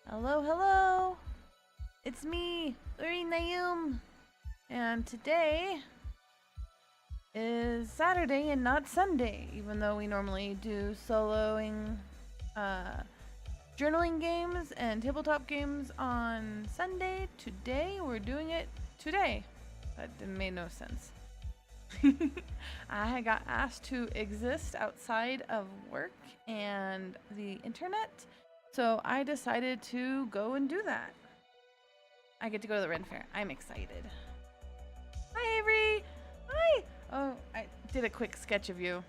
Hello, hello! It's me, Uri Nayum! And today is Saturday and not Sunday, even though we normally do soloing, journaling games and tabletop games on Sunday. Today, we're doing it today. That made no sense. I got asked to exist outside of work and the internet, so I decided to go and do that. I get to go to the Ren Fair. I'm excited. Hi, Avery! Hi! Oh, I did a quick sketch of you.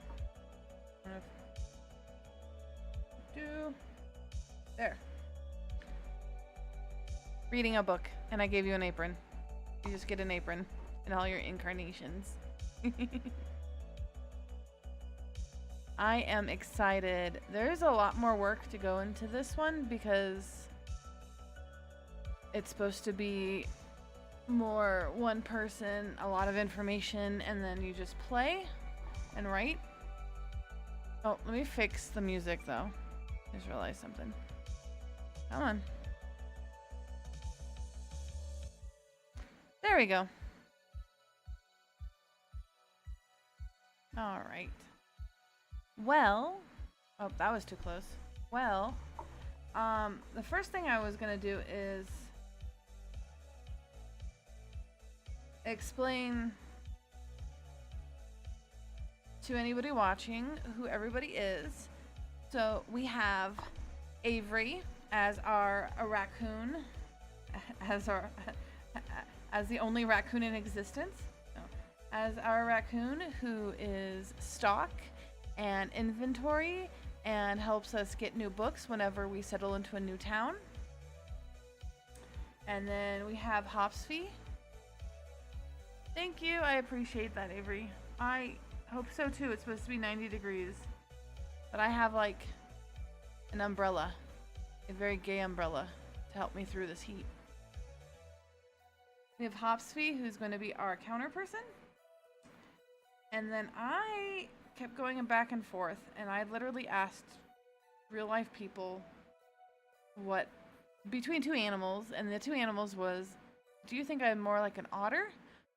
There. Reading a book, and I gave you an apron. You just get an apron in all your incarnations. I am excited. There's a lot more work to go into this one because it's supposed to be more one person, a lot of information, and then you just play and write. Oh, let me fix the music though. Just realized something. Come on. There we go. All right. Well, oh, that was too close. Well, the first thing I was gonna do is explain to anybody watching who everybody is. So we have Avery as our raccoon, as the only raccoon in existence. No. As our raccoon who is stock and inventory and helps us get new books whenever we settle into a new town. And then we have Hopsfee. Thank you, I appreciate that, Avery. I hope so too. It's supposed to be 90 degrees. But I have like an umbrella, a very gay umbrella to help me through this heat. We have Hopsfee, who's going to be our counter person. And then I kept going back and forth, and I literally asked real life people what between two animals, and the two animals was, do you think I'm more like an otter,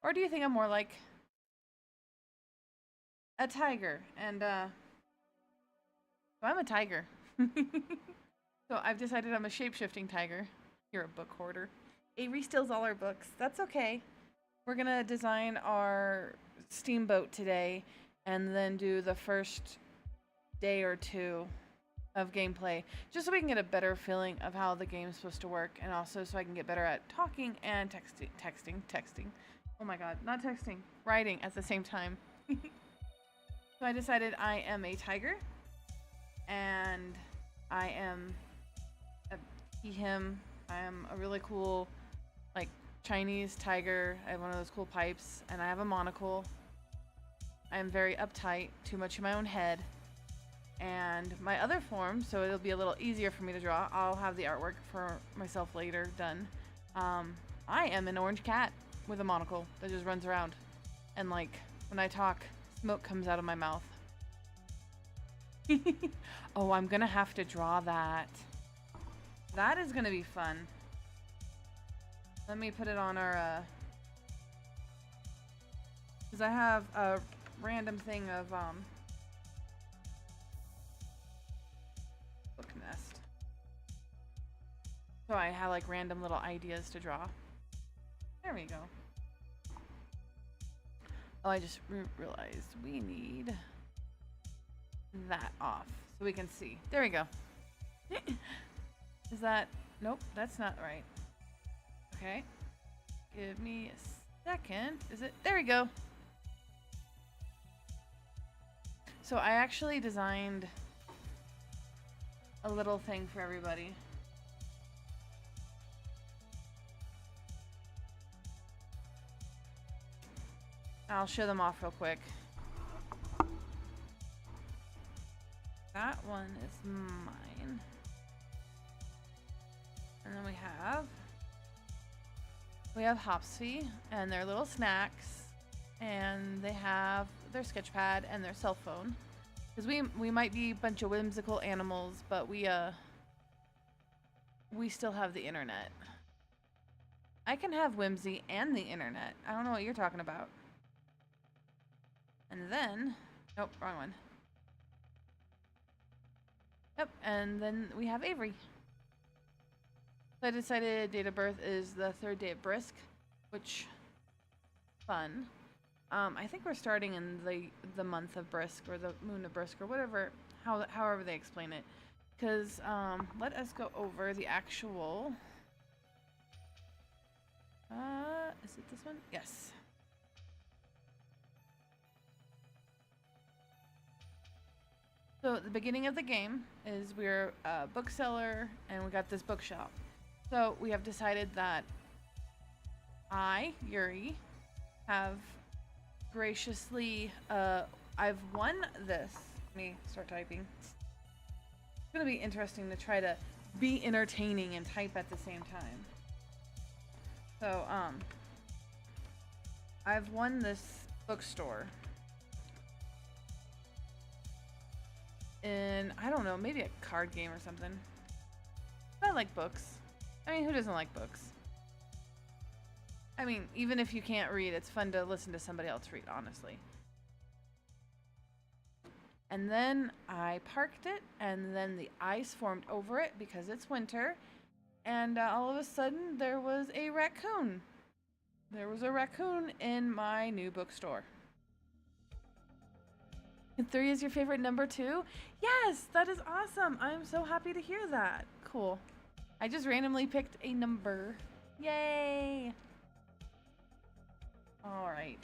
or do you think I'm more like a tiger? And so I'm a tiger. So I've decided I'm a shape-shifting tiger. You're a book hoarder. Avery steals all our books. That's okay. We're gonna design our steamboat today and then do the first day or two of gameplay just so we can get a better feeling of how the game's supposed to work, and also so I can get better at talking and texting. Oh my god, not texting, writing at the same time. So I decided I am a tiger, and I am he, him. I am a really cool, like, Chinese tiger. I have one of those cool pipes, and I have a monocle. I am very uptight, too much in my own head. And my other form, so it'll be a little easier for me to draw, I'll have the artwork for myself later done. I am an orange cat with a monocle that just runs around. And, like, when I talk, smoke comes out of my mouth. Oh, I'm gonna have to draw that. That is gonna be fun. Let me put it on our, because I have a random thing of, book nest. So I have, like, random little ideas to draw. There we go. Oh, I just realized we need that off so we can see. There we go. Is that... Nope, that's not right. Okay. Give me a second. Is it... There we go. So I actually designed a little thing for everybody. I'll show them off real quick. That one is mine. And then we have Hopsfee and their little snacks, and they have their sketch pad and their cell phone. Because we might be a bunch of whimsical animals, but we we still have the internet. I can have whimsy and the internet. I don't know what you're talking about. And then, nope, wrong one. Yep, and then we have Avery. So I decided date of birth is the 3rd day of Brisk, which, fun. I think we're starting in the month of Brisk, or the moon of Brisk, or whatever, however they explain it. Because, let us go over the actual... is it this one? Yes. So the beginning of the game is we're a bookseller and we got this bookshop. So we have decided that I, Yuri, have graciously, I've won this. Let me start typing. It's gonna be interesting to try to be entertaining and type at the same time. So, I've won this bookstore in, I don't know, maybe a card game or something. I like books. I mean, who doesn't like books? I mean, even if you can't read, it's fun to listen to somebody else read, honestly. And then I parked it, and then the ice formed over it because it's winter. And all of a sudden, there was a raccoon. There was a raccoon in my new bookstore. And 3 is your favorite number 2? Yes, that is awesome. I'm so happy to hear that. Cool. I just randomly picked a number. Yay! Alright.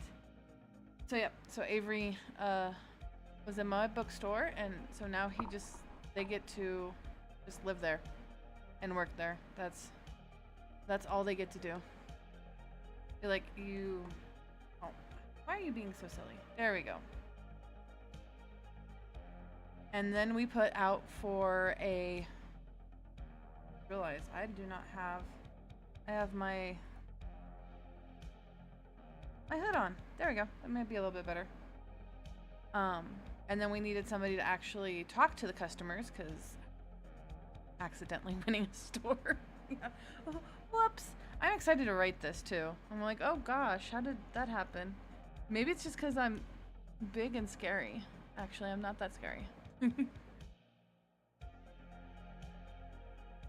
So, yep. So, Avery was in my bookstore, and so now they get to just live there and work there. That's all they get to do. Feel like you... Oh, why are you being so silly? There we go. And then we put out for a... Realize I do not have... I have my hood on. There we go. That might be a little bit better. And then we needed somebody to actually talk to the customers, because accidentally winning a store. Yeah. Oh, whoops. I'm excited to write this too. I'm like, oh gosh, how did that happen? Maybe it's just because I'm big and scary. Actually, I'm not that scary.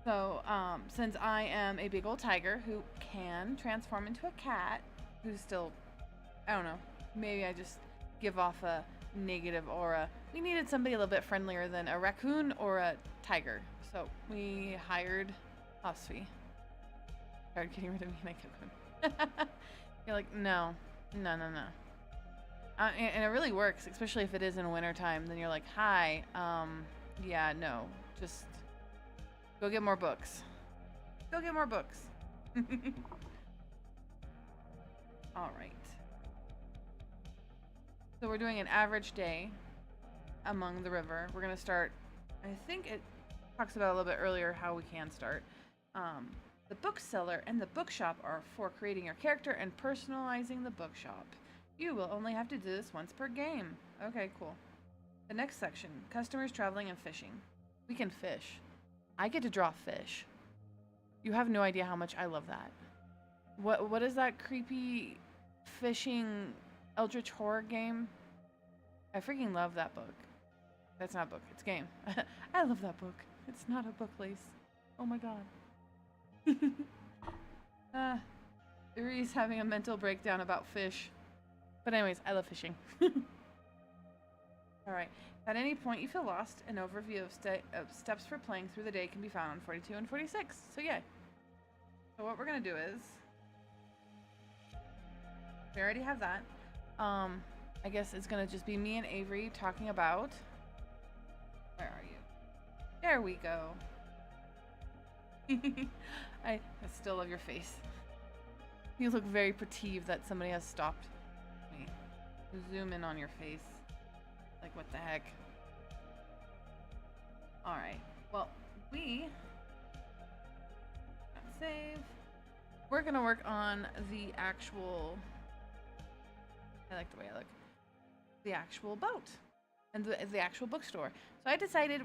So, since I am a big old tiger who can transform into a cat, who's still, I don't know, maybe I just give off a negative aura. We needed somebody a little bit friendlier than a raccoon or a tiger. So we hired Osfi. Started getting rid of me and I kept going. You're like, no. And it really works, especially if it is in wintertime. Then you're like, hi, yeah, no, just go get more books. Go get more books. All right. So we're doing an average day among the river. We're going to start, I think it talks about a little bit earlier how we can start. The bookseller and the bookshop are for creating your character and personalizing the bookshop. You will only have to do this once per game. Okay, cool. The next section, customers traveling and fishing. We can fish. I get to draw fish. You have no idea how much I love that. What is that creepy fishing eldritch horror game? I freaking love that book. That's not a book, it's a game. I love that book. It's not a book, Lace. Oh my god. Yuri's having a mental breakdown about fish. But anyways, I love fishing. Alright. At any point you feel lost, an overview of steps for playing through the day can be found on 42 and 46. So yeah. So what we're going to do is... We already have that. I guess it's going to just be me and Avery talking about... Where are you? There we go. I still love your face. You look very perturbed that somebody has stopped me. Zoom in on your face. Like, what the heck? Alright. Well, save. We're gonna work on the actual... I like the way I look. The actual boat. And the actual bookstore. So I decided,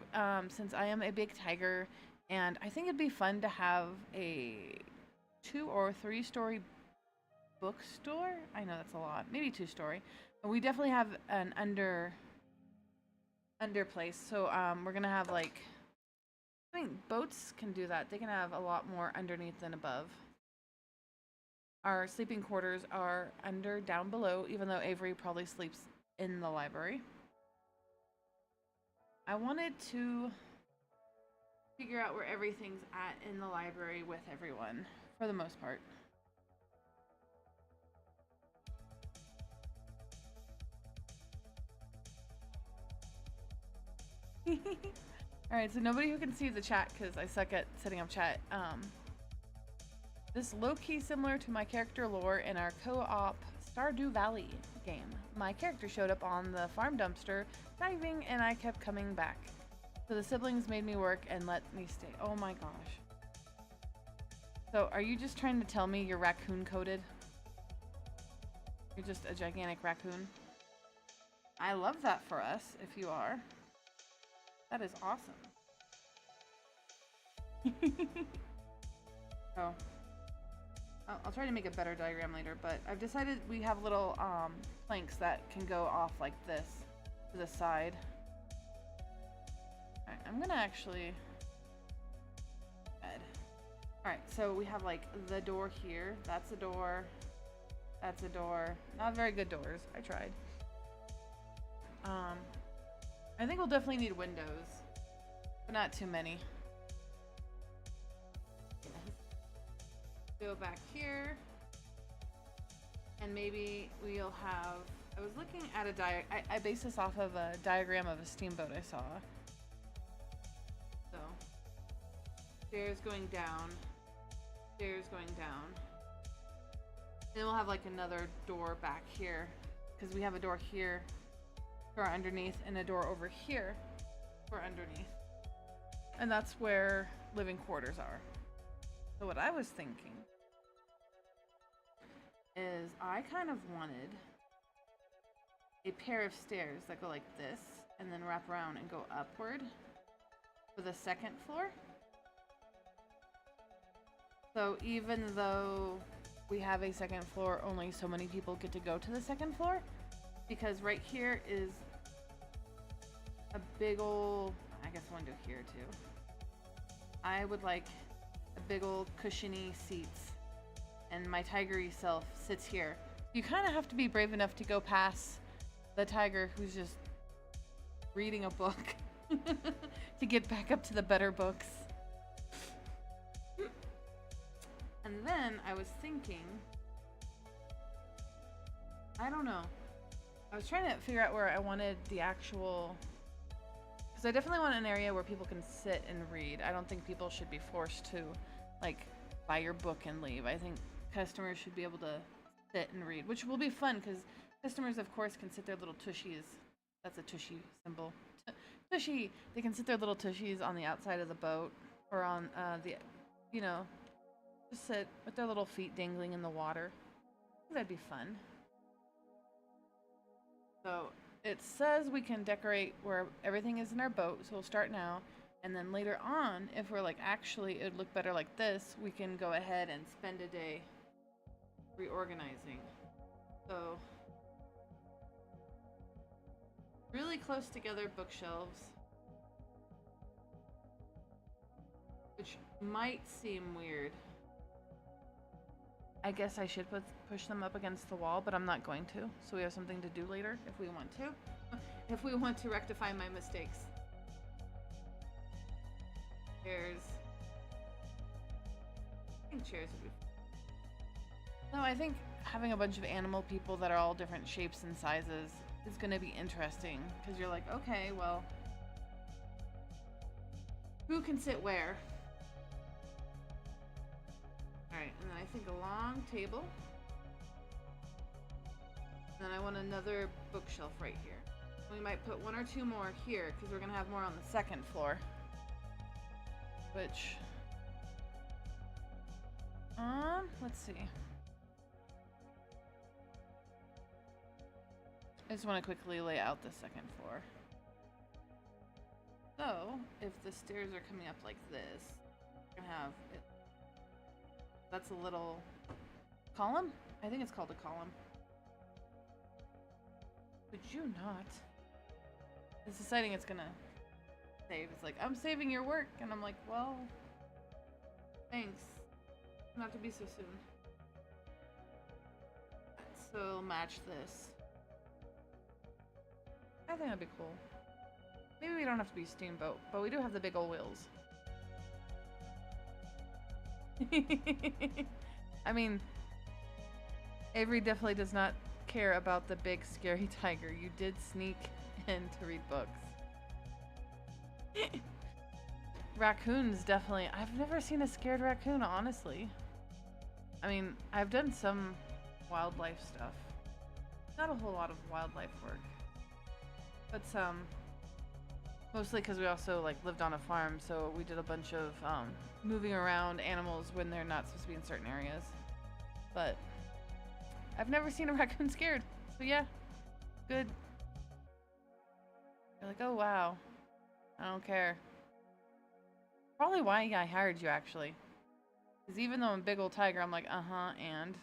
since I am a big tiger And I think it'd be fun to have a 2 or 3-story bookstore. I know that's a lot, maybe 2-story. But we definitely have an under place. So we're gonna have like, I think boats can do that. They can have a lot more underneath than above. Our sleeping quarters are down below, even though Avery probably sleeps in the library. I wanted to figure out where everything's at in the library with everyone, for the most part. Alright, so nobody who can see the chat, because I suck at setting up chat. This low-key similar to my character lore in our co-op Stardew Valley game. My character showed up on the farm dumpster diving and I kept coming back. So the siblings made me work and let me stay. Oh my gosh. So are you just trying to tell me you're raccoon coded? You're just a gigantic raccoon? I love that for us, if you are. That is awesome. Oh. I'll try to make a better diagram later, but I've decided we have little planks that can go off like this to the side. Alright, I'm gonna actually Alright, so we have like the door here. That's a door. That's a door. Not very good doors. I tried. I think we'll definitely need windows, but not too many. Go back here, and maybe we'll have, I was looking at a I based this off of a diagram of a steamboat I saw. So, stairs going down, stairs going down. Then we'll have like another door back here, because we have a door here for underneath and a door over here for underneath. And that's where living quarters are. So what I was thinking is I kind of wanted a pair of stairs that go like this and then wrap around and go upward for the second floor. So even though we have a second floor, only so many people get to go to the second floor, because right here is a big old, I guess window here too. I would like a big old cushiony seats, and my tigery self sits here. You kind of have to be brave enough to go past the tiger who's just reading a book to get back up to the better books. And then I was thinking, I don't know. I was trying to figure out where I wanted the actual, because I definitely want an area where people can sit and read. I don't think people should be forced to like buy your book and leave. I think customers should be able to sit and read, which will be fun because customers of course can sit their little tushies. That's a tushy symbol. Tushy. They can sit their little tushies on the outside of the boat or on the, you know, just sit with their little feet dangling in the water. I think that'd be fun. So it says we can decorate where everything is in our boat, so we'll start now. And then later on, if we're like, actually, it would look better like this, we can go ahead and spend a day reorganizing. So, really close together bookshelves, which might seem weird. I guess I should push them up against the wall, but I'm not going to. So we have something to do later if we want to. If we want to rectify my mistakes. Chairs. I think chairs would be fun. No, I think having a bunch of animal people that are all different shapes and sizes is going to be interesting. Because you're like, okay, well, who can sit where? Alright, and then I think a long table. And then I want another bookshelf right here. We might put one or two more here because we're going to have more on the second floor. Which, let's see. I just want to quickly lay out the second floor. So, if the stairs are coming up like this, we're gonna have it. That's a little column? I think it's called a column. Would you not? It's deciding it's gonna save. It's like, I'm saving your work. And I'm like, well, thanks. Not to be so soon. So match this. I think that'd be cool. Maybe we don't have to be steamboat, but we do have the big old wheels. I mean, Avery definitely does not care about the big scary tiger. You did sneak in to read books. Raccoons definitely. I've never seen a scared raccoon, honestly. I mean, I've done some wildlife stuff. Not a whole lot of wildlife work. But some. Mostly because we also like lived on a farm, so we did a bunch of moving around animals when they're not supposed to be in certain areas. But I've never seen a raccoon scared. So yeah, good. You're like, oh wow, I don't care. Probably why I hired you, actually. Because even though I'm a big old tiger, I'm like, and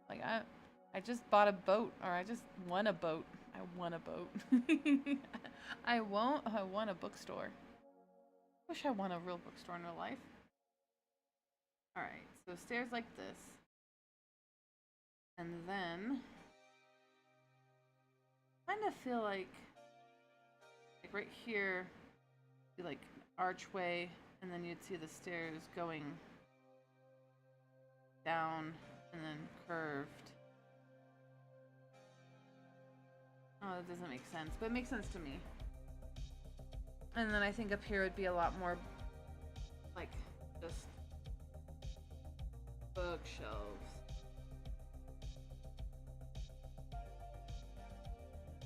like I just bought a boat, or I just won a boat. I won a boat. I won a bookstore. Wish I won a real bookstore in real life. Alright, so stairs like this. And then I kind of feel like right here, be like archway, and then you'd see the stairs going down and then curved. Oh, that doesn't make sense, but it makes sense to me. And then I think up here would be a lot more like just bookshelves.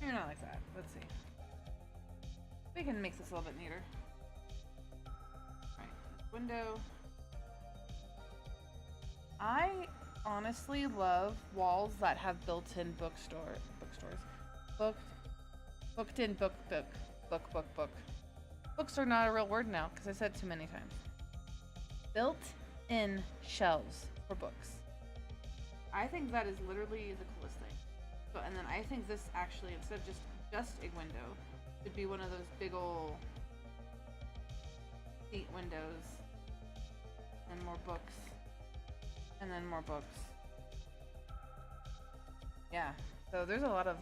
Maybe not like that. Let's see. We can make this a little bit neater. Alright, window. I honestly love walls that have built-in bookstores. Booked-in book. Books are not a real word now because I said it too many times. Built-in shelves for books. I think that is literally the coolest thing. So, and then I think this actually, instead of just a window, would be one of those big ol' seat windows, and more books, and then more books. Yeah, so there's a lot of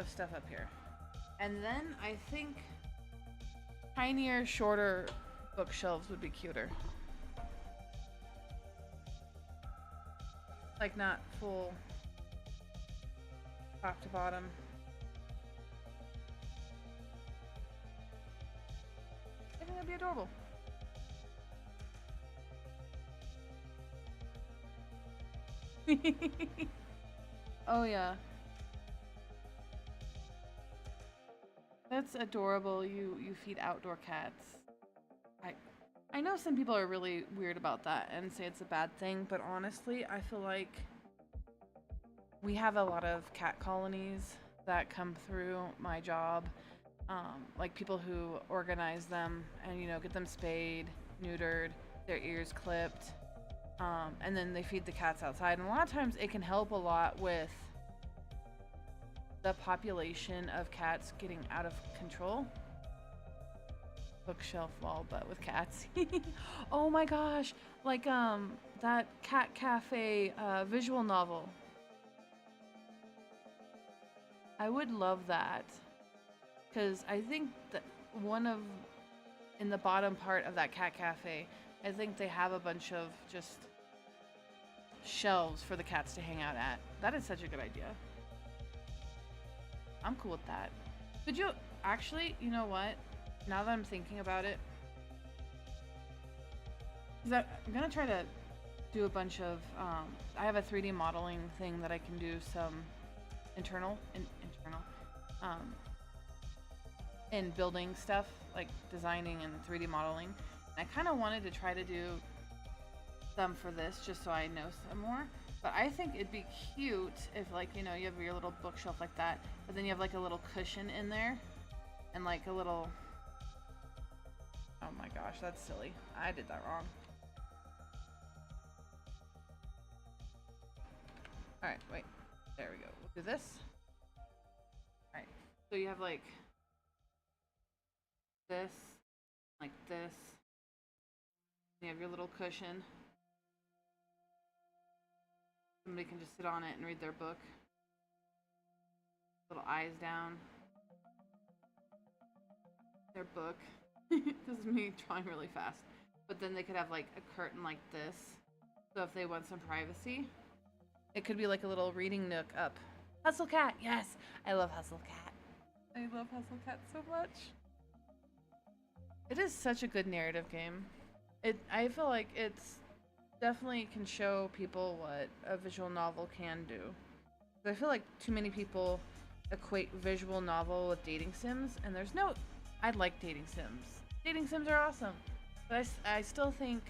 stuff up here. And then I think tinier, shorter bookshelves would be cuter. Like not full top to bottom. I think that'd be adorable. Oh yeah. That's adorable. You feed outdoor cats. I know some people are really weird about that and say it's a bad thing, but honestly, I feel like we have a lot of cat colonies that come through my job. Like people who organize them and, you know, get them spayed, neutered, their ears clipped, and then they feed the cats outside. And a lot of times it can help a lot with the population of cats getting out of control. Bookshelf wall, but with cats. Oh my gosh, like that Cat Cafe visual novel. I would love that, because I think that in the bottom part of that Cat Cafe, I think they have a bunch of just shelves for the cats to hang out at. That is such a good idea. I'm cool with that. Could you actually, you know what? Now that I'm thinking about it, because I'm gonna try to do a bunch of, I have a 3D modeling thing that I can do some in building stuff, like designing and 3D modeling. And I kind of wanted to try to do some for this, just so I know some more. But I think it'd be cute if, like, you know, you have your little bookshelf like that, but then you have like a little cushion in there and like a little. Oh my gosh, that's silly. I did that wrong. Alright, wait. There we go. We'll do this. Alright. So you have like this, like this. You have your little cushion. Somebody can just sit on it and read their book. Little eyes down. Their book. This is me drawing really fast. But then they could have like a curtain like this. So if they want some privacy, it could be like a little reading nook up. Hustle Cat, yes! I love Hustle Cat. I love Hustle Cat so much. It is such a good narrative game. I feel like it's definitely can show people what a visual novel can do. I feel like too many people equate visual novel with dating sims, and there's no... I like dating sims. Dating sims are awesome. But I still think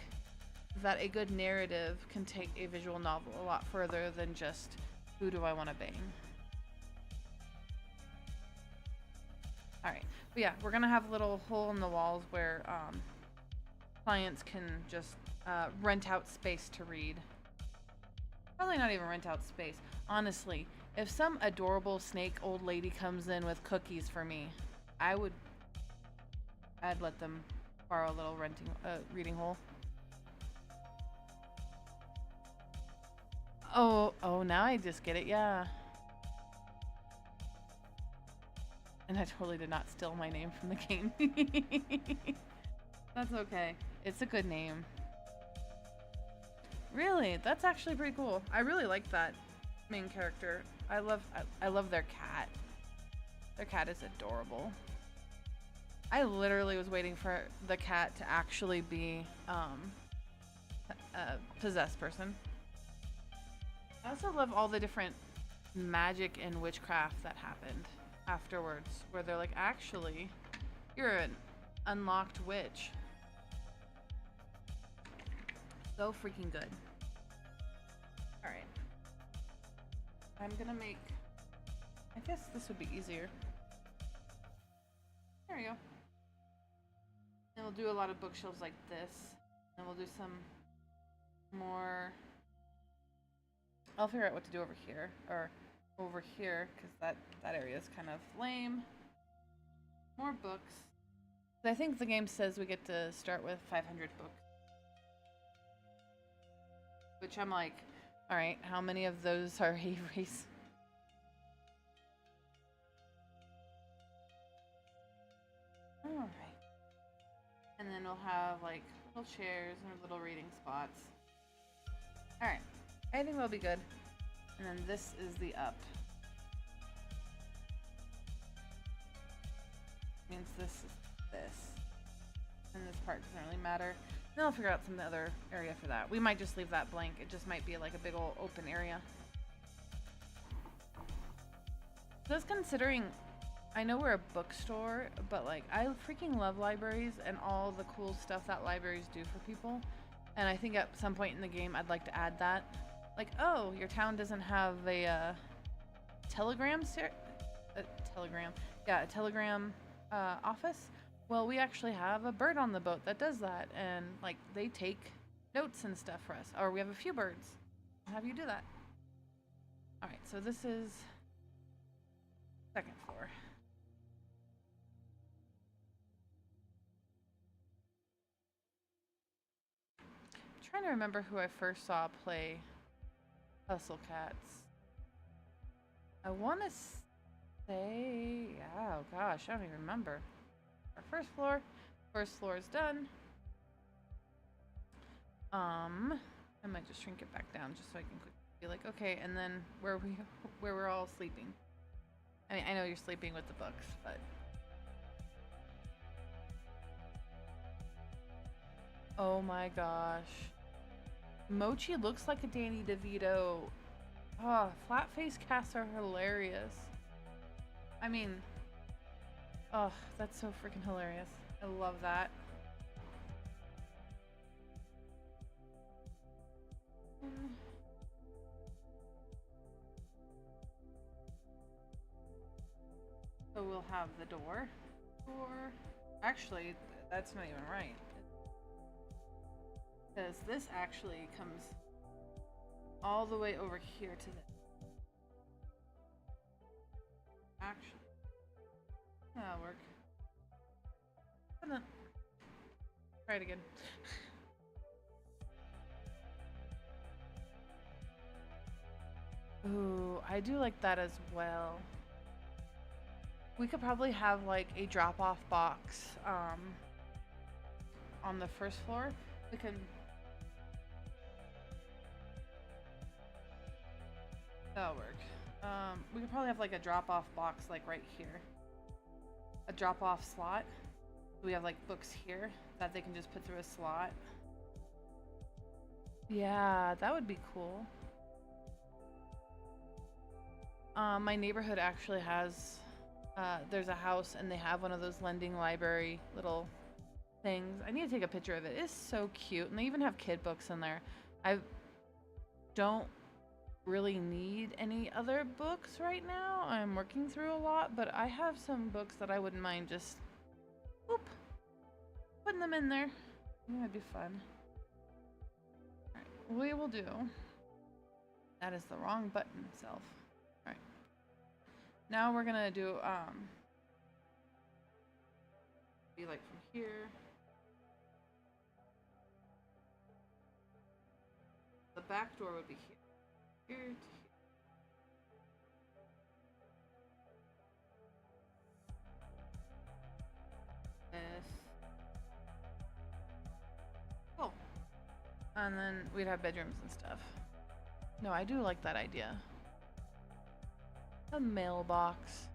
that a good narrative can take a visual novel a lot further than just who do I want to bang. Alright, but yeah, we're gonna have a little hole in the walls where clients can just rent out space to read. Probably not even rent out space. Honestly, if some adorable snake old lady comes in with cookies for me, I'd let them borrow a little reading hole. Oh, now I just get it, yeah. And I totally did not steal my name from the game. That's okay. It's a good name. Really? That's actually pretty cool. I really like that main character. I love their cat. Their cat is adorable. I literally was waiting for the cat to actually be a possessed person. I also love all the different magic and witchcraft that happened afterwards, where they're like, actually, you're an unlocked witch. So freaking good. Alright. I'm gonna make... I guess this would be easier. There we go. And we'll do a lot of bookshelves like this. And we'll do some more... I'll figure out what to do over here. Or over here, because that area is kind of lame. More books. I think the game says we get to start with 500 books. Which I'm like, alright, how many of those are Avery's? Alright. And then we'll have like little chairs and little reading spots. Alright. I think that'll be good. And then this is the up. Means this is this. And this part doesn't really matter. Then I'll figure out some other area for that. We might just leave that blank. It just might be like a big old open area. Just considering, I know we're a bookstore, but like I freaking love libraries and all the cool stuff that libraries do for people. And I think at some point in the game I'd like to add that. Like, oh, your town doesn't have a telegram office. Well, we actually have a bird on the boat that does that, and like they take notes and stuff for us. Or we have a few birds. I'll have you do that. All right, so this is second floor. I'm trying to remember who I first saw play Hustle Cats. I want to say, oh gosh, I don't even remember. Our first floor is done. I might just shrink it back down just so I can quickly be like, okay, and then where we're all sleeping. I mean, I know you're sleeping with the books, but oh my gosh. Mochi looks like a Danny DeVito. Oh, flat face casts are hilarious. I mean, oh, that's so freaking hilarious. I love that. So we'll have the door. Or actually, that's not even right. Because this actually comes all the way over here to the actually. That'll work. Try it again. Ooh, I do like that as well. We could probably have like a drop-off box on the first floor. We can. That'll work. We could probably have like a drop-off box like right here. A drop-off slot. We have like books here that they can just put through a slot. Yeah, that would be cool. My neighborhood actually has, there's a house and they have one of those lending library little things. I need to take a picture of it. It's so cute. And they even have kid books in there. I don't really need any other books right now. I'm working through a lot, but I have some books that I wouldn't mind just whoop, putting them in there. That'd be fun. Alright, we will do. That is the wrong button itself. Alright. Now we're gonna do be like from here. The back door would be here. Here to here. This. Cool. And then we'd have bedrooms and stuff. No, I do like that idea. A mailbox.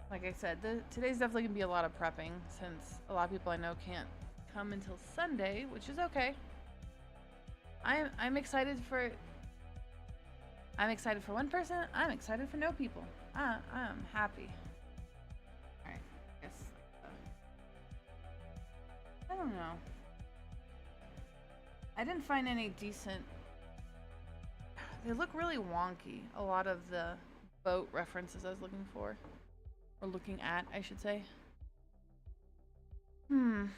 Like I said, today's definitely gonna be a lot of prepping since a lot of people I know can't come until Sunday, which is okay. I'm excited for one person. I'm excited for no people. I'm happy. All right, I guess I don't know. I didn't find any decent. They look really wonky. A lot of the boat references I was looking for, or looking at, I should say. Because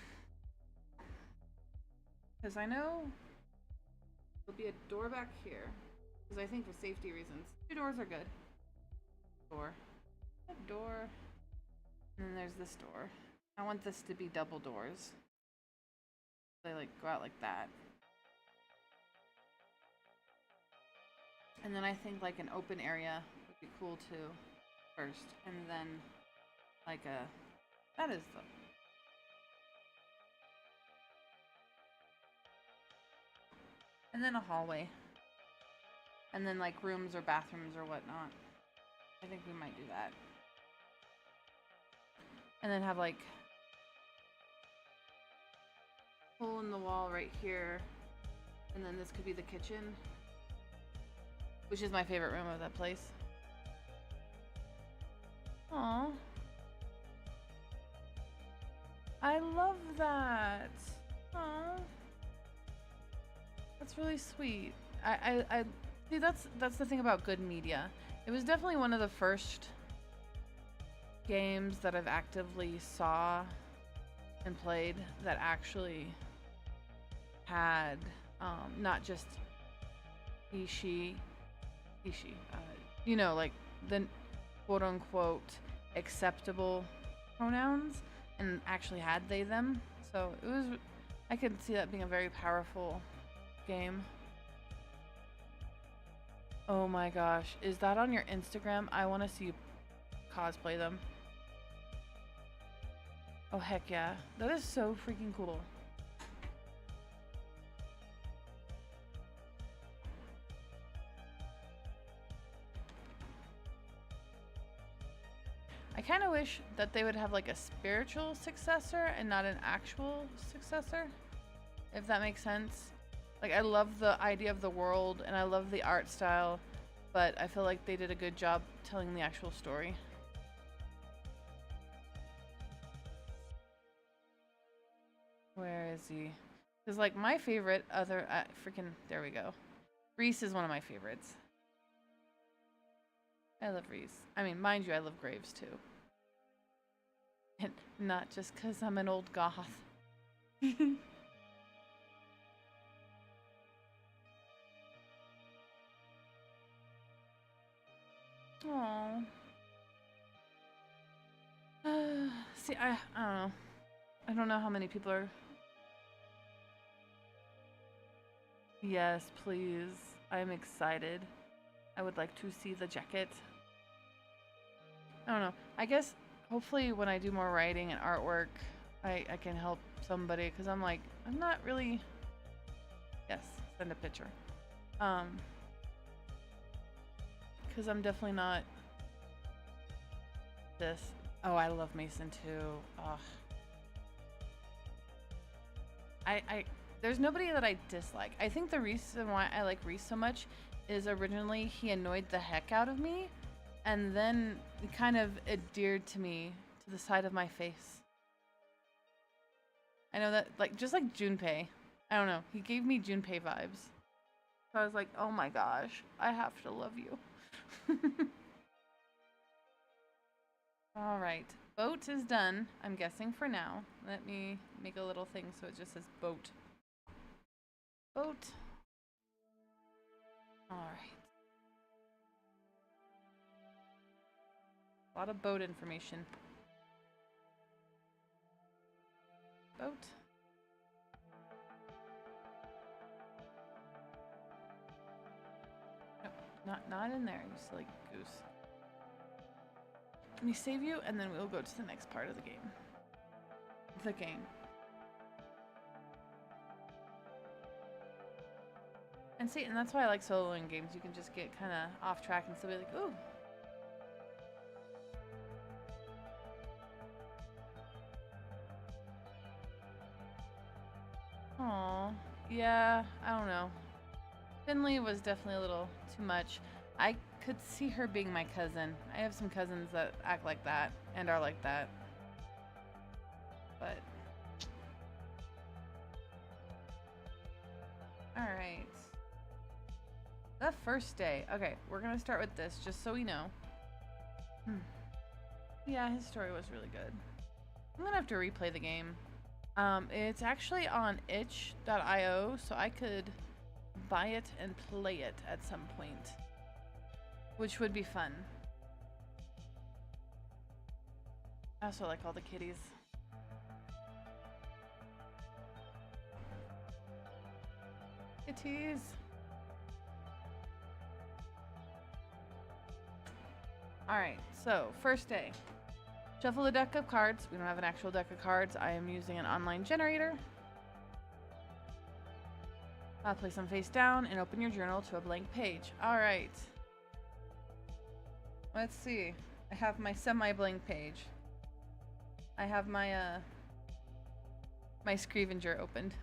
I know there'll be a door back here. Because I think for safety reasons, 2 doors are good. Door. A door. And then there's this door. I want this to be double doors. They like go out like that. And then I think like an open area would be cool too. First. And then like that is the. And then a hallway. And then like rooms or bathrooms or whatnot. I think we might do that. And then have like hole in the wall right here. And then this could be the kitchen. Which is my favorite room of that place. Aww. I love that. Aww. That's really sweet. I see that's the thing about good media. It was definitely one of the first games that I've actively saw and played that actually had not just he, you know, like the quote unquote acceptable pronouns, and actually had they them. So it was, I could see that being a very powerful game. Oh my gosh, is that on your Instagram? I want to see you cosplay them. Oh heck yeah, that is so freaking cool. I kind of wish that they would have like a spiritual successor and not an actual successor, if that makes sense. Like, I love the idea of the world and I love the art style, but I feel like they did a good job telling the actual story. Where is he? Because like my favorite other freaking, there we go. Reese is one of my favorites. I love Reese. I mean, mind you, I love Graves too. Not just 'cause I'm an old goth. Aww. See, I don't know. I don't know how many people are... Yes, please. I'm excited. I would like to see the jacket. I don't know. I guess hopefully when I do more writing and artwork, I can help somebody, because I'm like, I'm not really... Yes, send a picture. Because I'm definitely not this. Oh, I love Mason too. Ugh. There's nobody that I dislike. I think the reason why I like Reese so much is originally he annoyed the heck out of me, and then kind of endeared to me to the side of my face. I know that, like, just like Junpei. I don't know. He gave me Junpei vibes. So I was like, oh my gosh, I have to love you. All right. Boat is done, I'm guessing, for now. Let me make a little thing so it just says boat. Boat. All right. A lot of boat information. Boat. No, not in there, you silly goose. Let me save you, and then we'll go to the next part of the game. The game. And see, and that's why I like soloing games. You can just get kind of off track and still be like, ooh. Aw, yeah, I don't know. Finley was definitely a little too much. I could see her being my cousin. I have some cousins that act like that and are like that. But all right. The first day. Okay, we're gonna start with this just so we know. Yeah, his story was really good. I'm gonna have to replay the game. It's actually on itch.io, so I could buy it and play it at some point, which would be fun. I also like all the kitties. Kitties. Alright, so first day. Shuffle a deck of cards. We don't have an actual deck of cards. I am using an online generator. Place them face down and open your journal to a blank page. Alright. Let's see. I have my semi-blank page. I have my my Scrivenger opened.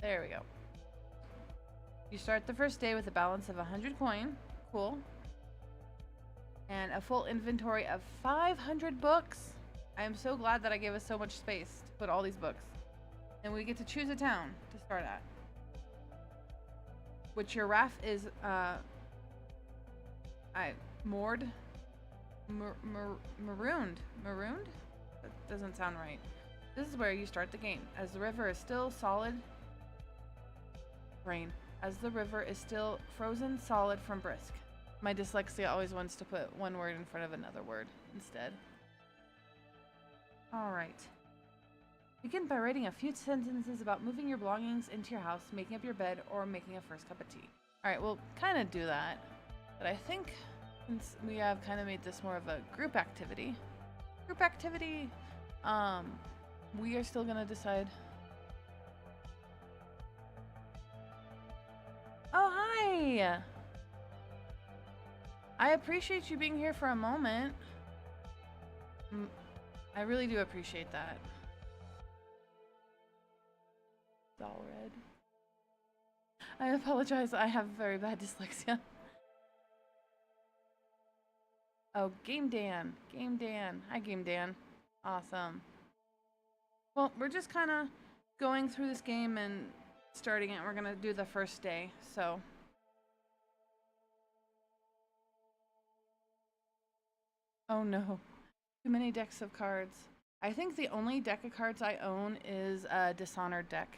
There we go. You start the first day with a balance of 100 coin. Cool. And a full inventory of 500 books. I am so glad that I gave us so much space to put all these books. And we get to choose a town to start at. Which your RAF is marooned. Marooned? That doesn't sound right. This is where you start the game. As the river is still solid. Rain. As the river is still frozen solid from brisk. My dyslexia always wants to put one word in front of another word instead. Alright. Begin by writing a few sentences about moving your belongings into your house, making up your bed, or making a first cup of tea. Alright, we'll kind of do that. But I think since we have kind of made this more of a group activity, we are still going to decide. Oh, hi! I appreciate you being here for a moment. I really do appreciate that. It's all red. I apologize, I have very bad dyslexia. Oh, Game Dan. Game Dan. Hi, Game Dan. Awesome. Well, we're just kind of going through this game and starting it. We're going to do the first day, so... Oh no. Too many decks of cards. I think the only deck of cards I own is a Dishonored deck.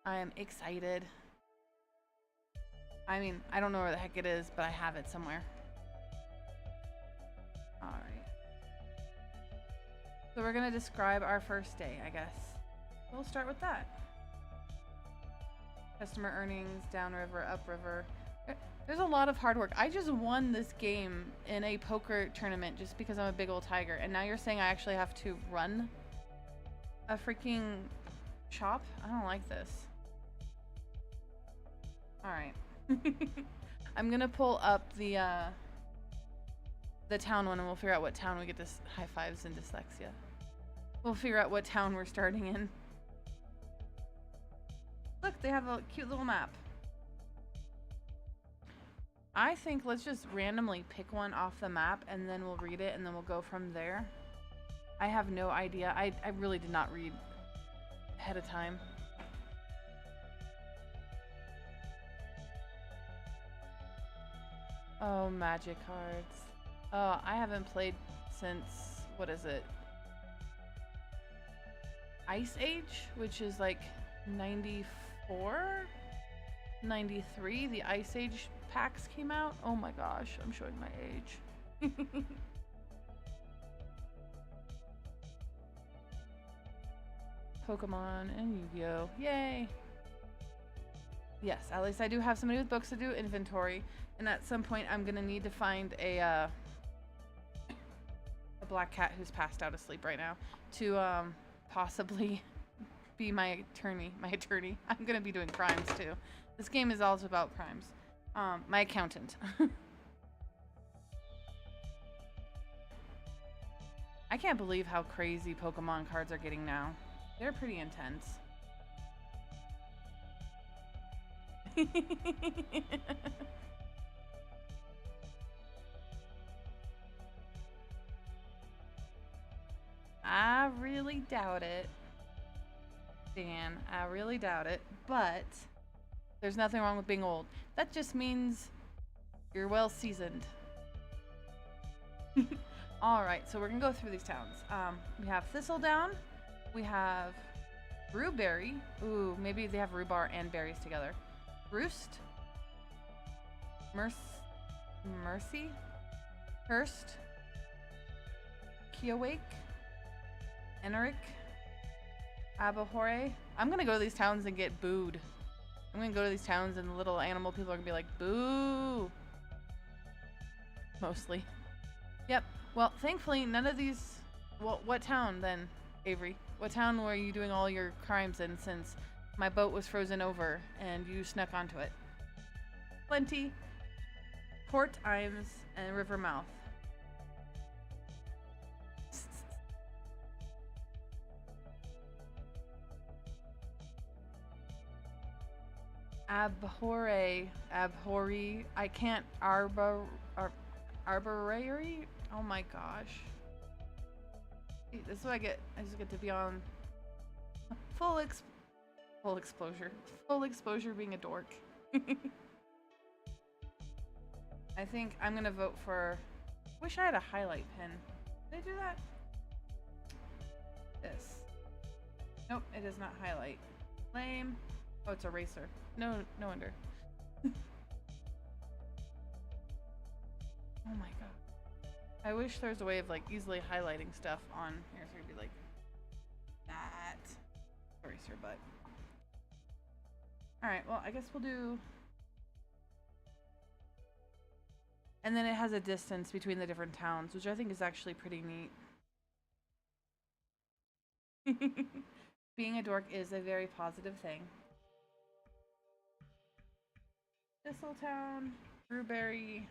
I am excited. I mean, I don't know where the heck it is, but I have it somewhere. Alright. So we're gonna describe our first day, I guess. We'll start with that. Customer earnings, downriver, upriver. There's a lot of hard work. I just won this game in a poker tournament just because I'm a big old tiger. And now you're saying I actually have to run a freaking shop? I don't like this. Alright. I'm gonna pull up the town one and we'll figure out what town we get this high fives and dyslexia. We'll figure out what town we're starting in. Look, they have a cute little map. I think let's just randomly pick one off the map and then we'll read it and then we'll go from there. I have no idea. I really did not read ahead of time. Oh, magic cards. Oh, I haven't played since, what is it? Ice Age, which is like 94? 93? The Ice Age packs came out? Oh my gosh, I'm showing my age. Pokemon and Yu-Gi-Oh! Yay! Yes, at least I do have somebody with books to do inventory. And at some point, I'm gonna need to find a black cat who's passed out asleep right now to possibly be my attorney. I'm gonna be doing crimes too. This game is also about crimes. My accountant. I can't believe how crazy Pokemon cards are getting now. They're pretty intense. I really doubt it, Dan. I really doubt it. But there's nothing wrong with being old. That just means you're well seasoned. Alright, so we're gonna go through these towns. We have Thistledown. We have Brewberry. Ooh, maybe they have rhubarb and berries together. Roost. Mercy. Hurst. Kiowake. Eneric. Abahore. I'm gonna go to these towns and get booed. I'm gonna go to these towns and the little animal people are gonna be like, boo! Mostly. Yep. Well, thankfully, none of these... Well, what town then, Avery? What town were you doing all your crimes in since my boat was frozen over and you snuck onto it? Plenty. Port Imes and Rivermouth. Abhorre. I can't. Arborary? Oh my gosh. This is what I get. I just get to be on full exposure. Full exposure being a dork. I think I'm gonna vote for... Wish I had a highlight pen. Did I do that? This. Nope, it does not highlight. Lame. Oh, it's eraser. No wonder. Oh my god. I wish there was a way of like easily highlighting stuff on here so it'd be like that. Eraser, but. Alright, well, I guess we'll do. And then it has a distance between the different towns, which I think is actually pretty neat. Being a dork is a very positive thing. Thistletown, Brewberry.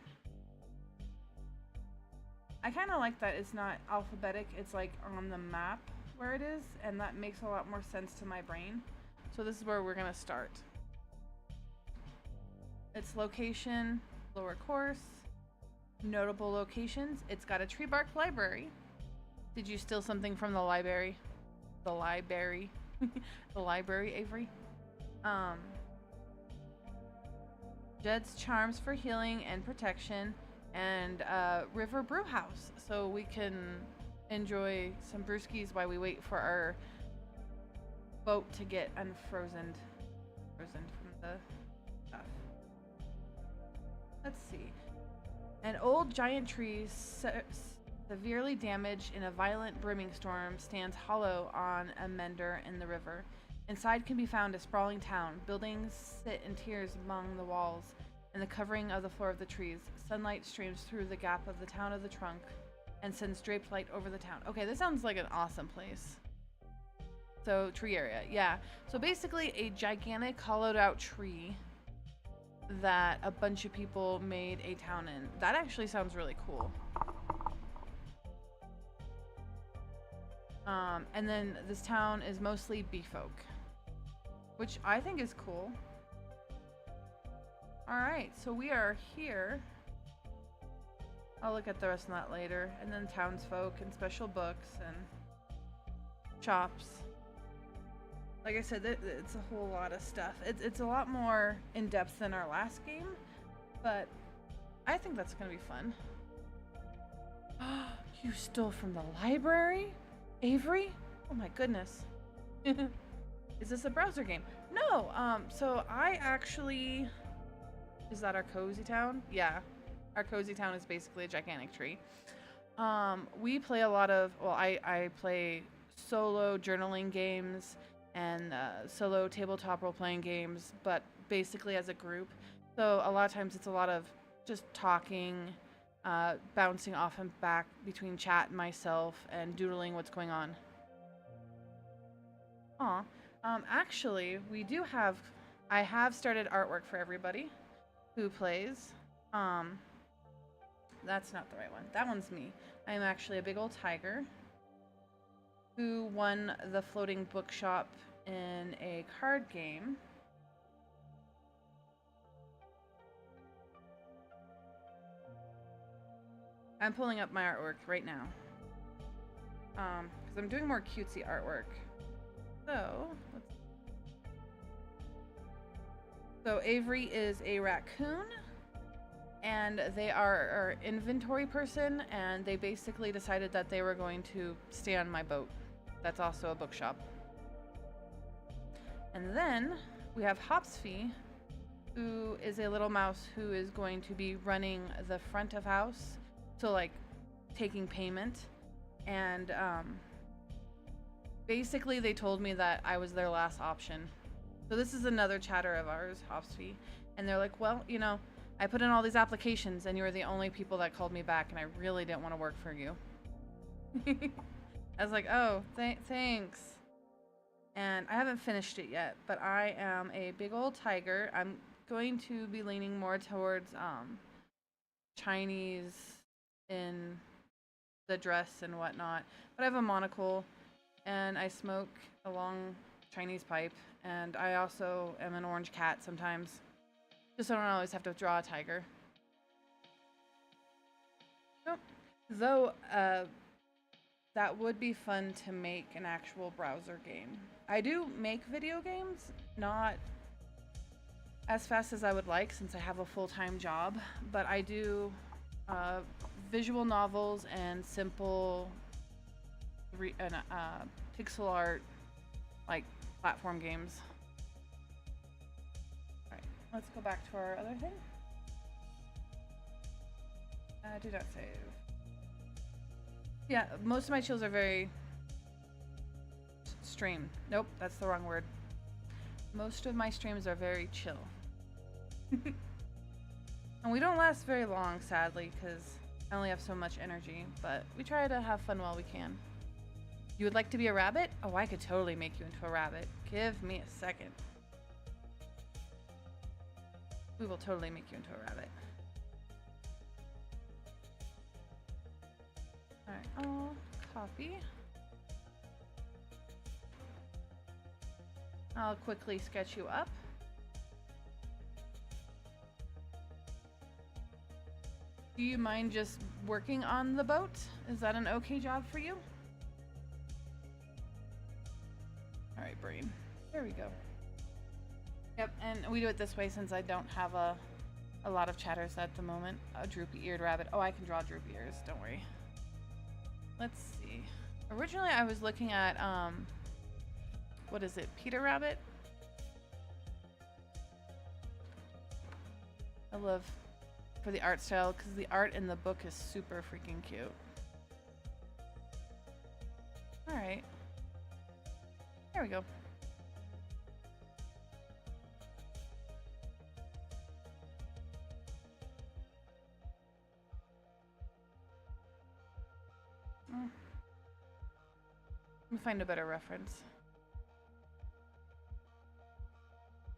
I kind of like that it's not alphabetic, it's like on the map where it is, and that makes a lot more sense to my brain. So this is where we're gonna start. Its location, lower course, notable locations. It's got a tree bark library. Did you steal something from the library? The library, Avery. Jed's charms for healing and protection. and River Brew House, so we can enjoy some brewskis while we wait for our boat to get frozen from the stuff. Let's see. An old giant tree severely damaged in a violent brimming storm stands hollow on a mender in the river. Inside can be found a sprawling town. Buildings sit in tiers among the walls and the covering of the floor of the trees. Sunlight streams through the gap of the town of the trunk and sends draped light over the town. Okay, this sounds like an awesome place. So, tree area, yeah. So basically a gigantic hollowed out tree that a bunch of people made a town in. That actually sounds really cool. And then this town is mostly bee folk, which I think is cool. Alright, so we are here. I'll look at the rest of that later. And then townsfolk and special books and shops. Like I said, it's a whole lot of stuff. It's a lot more in-depth than our last game, but I think that's going to be fun. You stole from the library? Avery? Oh my goodness. Is this a browser game? No, so I actually... Is that our cozy town? Yeah. Our cozy town is basically a gigantic tree. We play a lot of... Well, I play solo journaling games and solo tabletop role-playing games, but basically as a group. So a lot of times it's a lot of just talking, bouncing off and back between chat and myself and doodling what's going on. Aw. Actually, I have started artwork for everybody who plays. That's not the right one. That one's me. I am actually a big old tiger who won the floating bookshop in a card game. I'm pulling up my artwork right now. Because I'm doing more cutesy artwork. So Avery is a raccoon, and they are our inventory person, and they basically decided that they were going to stay on my boat. That's also a bookshop. And then we have Hopsfee, who is a little mouse who is going to be running the front of house, so like taking payment. And basically they told me that I was their last option. So this is another chatter of ours, Hopsfee, and they're like, well, you know, I put in all these applications and you were the only people that called me back, and I really didn't want to work for you. I was like, oh, thanks. And I haven't finished it yet, but I am a big old tiger. I'm going to be leaning more towards Chinese in the dress and whatnot. But I have a monocle, and I smoke a long Chinese pipe, and I also am an orange cat sometimes. Just so I don't always have to draw a tiger. Nope. Though, that would be fun to make an actual browser game. I do make video games, not as fast as I would like since I have a full-time job, but I do visual novels and simple pixel art, like platform games. Alright, let's go back to our other thing. Do not save. Yeah, most of my chills are very stream. Nope, that's the wrong word. Most of my streams are very chill. And we don't last very long, sadly, because I only have so much energy, but we try to have fun while we can. You would like to be a rabbit? Oh, I could totally make you into a rabbit. Give me a second. We will totally make you into a rabbit. Alright, I'll copy. I'll quickly sketch you up. Do you mind just working on the boat? Is that an okay job for you? Alright, brain. There we go. Yep, and we do it this way since I don't have a a lot of chatters at the moment. A droopy-eared rabbit. Oh, I can draw droopy ears. Don't worry. Let's see. Originally, I was looking at, what is it? Peter Rabbit? I love for the art style because the art in the book is super freaking cute. All right. There we go. Let me find a better reference.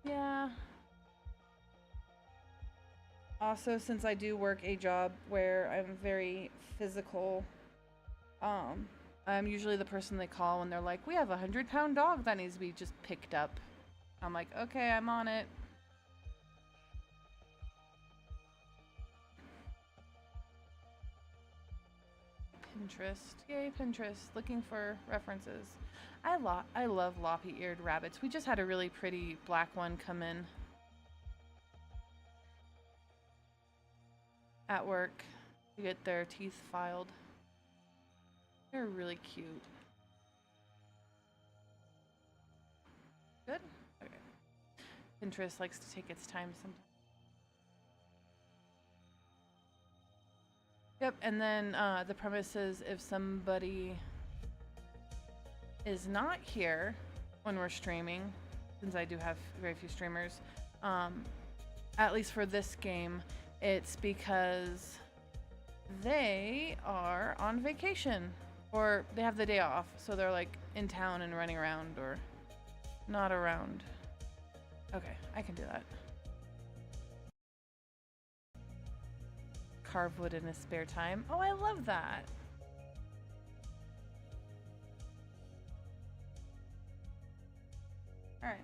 Yeah. Also, since I do work a job where I'm very physical, I'm usually the person they call when they're like, we have a 100-pound dog that needs to be just picked up. I'm like, okay, I'm on it. Pinterest. Yay, Pinterest. Looking for references. I love loppy-eared rabbits. We just had a really pretty black one come in at work to get their teeth filed. They're really cute. Good? Okay. Pinterest likes to take its time sometimes. Yep, and then the premise is if somebody is not here when we're streaming, since I do have very few streamers, at least for this game, it's because they are on vacation or they have the day off, so they're like in town and running around or not around. Okay, I can do that. Carve wood in his spare time. Oh, I love that. All right.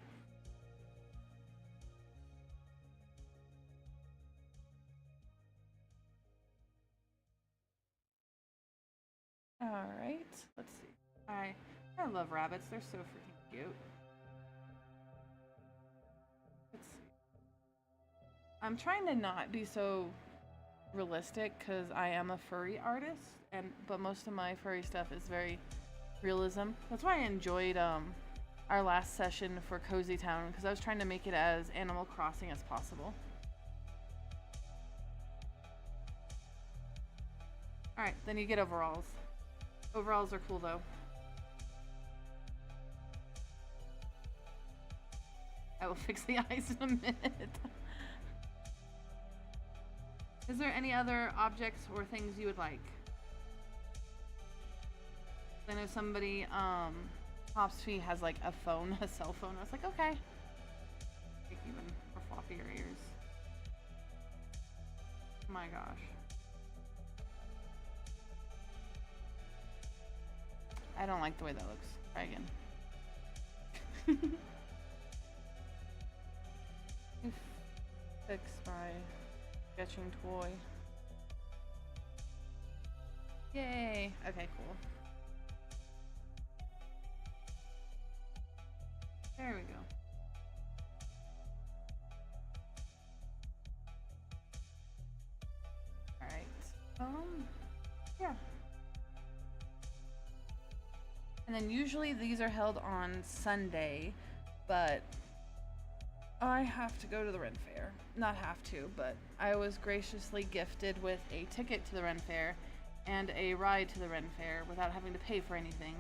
All right. Let's see. I love rabbits. They're so freaking cute. Let's see. I'm trying to not be so realistic because I am a furry artist, but most of my furry stuff is very realism. That's why I enjoyed our last session for Cozy Town because I was trying to make it as Animal Crossing as possible. All right, then you get overalls. Overalls are cool though. I will fix the eyes in a minute. Is there any other objects or things you would like? I know somebody, Hopsfee has like a phone, a cell phone. I was like, okay. Like even for floppier ears. Oh my gosh. I don't like the way that looks. Try again. Fix my sketching toy. Yay! Okay, cool. There we go. Alright. Yeah. And then usually these are held on Sunday, but I have to go to the Ren Fair. Not have to, but I was graciously gifted with a ticket to the Ren Fair and a ride to the Ren Fair without having to pay for anything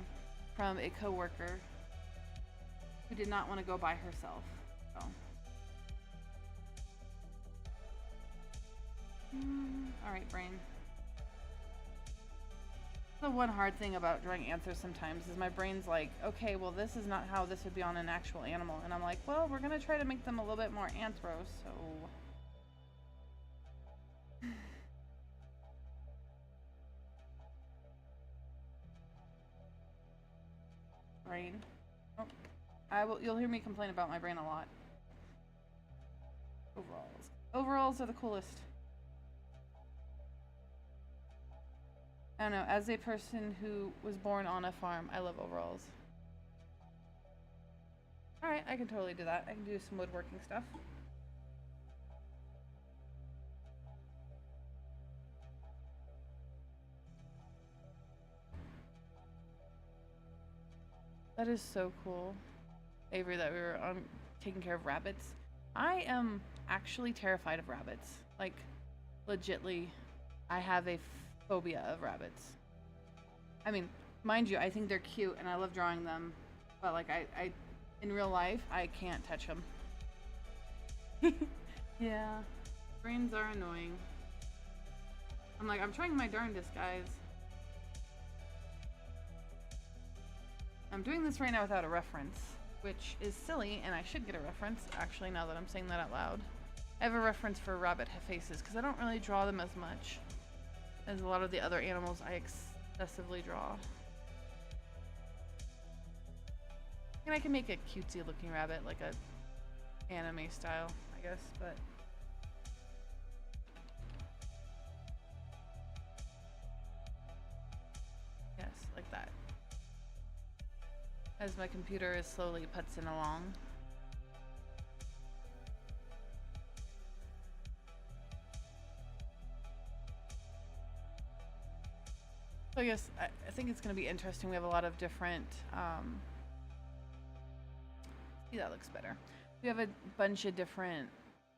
from a coworker who did not want to go by herself. So. Alright, brain. The one hard thing about drawing answers sometimes is my brain's like, okay, well this is not how this would be on an actual animal. And I'm like, well, we're gonna try to make them a little bit more anthro, so... Brain. Oh, you'll hear me complain about my brain a lot. Overalls. Overalls are the coolest. I don't know, as a person who was born on a farm, I love overalls. Alright, I can totally do that. I can do some woodworking stuff. That is so cool. Avery, that we were taking care of rabbits. I am actually terrified of rabbits. Like, legitly, I have a phobia of rabbits. I mean, mind you, I think they're cute and I love drawing them, but like I in real life, I can't touch them. Yeah, brains are annoying. I'm like, I'm trying my darndest, guys. I'm doing this right now without a reference, which is silly, and I should get a reference, actually, now that I'm saying that out loud. I have a reference for rabbit faces, because I don't really draw them as much as a lot of the other animals I excessively draw. And I can make a cutesy looking rabbit, like a anime style, I guess, but... yes, like that. As my computer is slowly putzing along. So yes, I think it's going to be interesting. We have a lot of different, see, that looks better. We have a bunch of different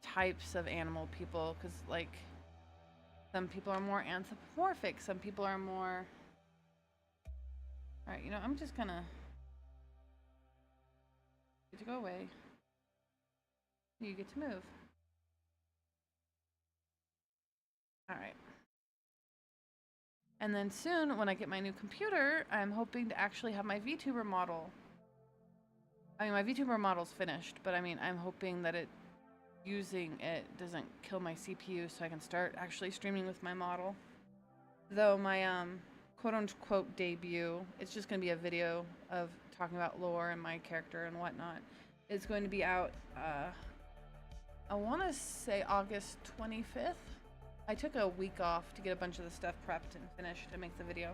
types of animal people, because like some people are more anthropomorphic, some people are more... Alright, you know, I'm just gonna get to go away. You get to move. Alright. And then soon, when I get my new computer, I'm hoping to actually have my VTuber model. I mean, my VTuber model's finished, but I mean, I'm hoping that using it doesn't kill my CPU so I can start actually streaming with my model. Though my quote-unquote debut, it's just going to be a video of talking about lore and my character and whatnot. It's going to be out, I want to say August 25th. I took a week off to get a bunch of the stuff prepped and finished to make the video.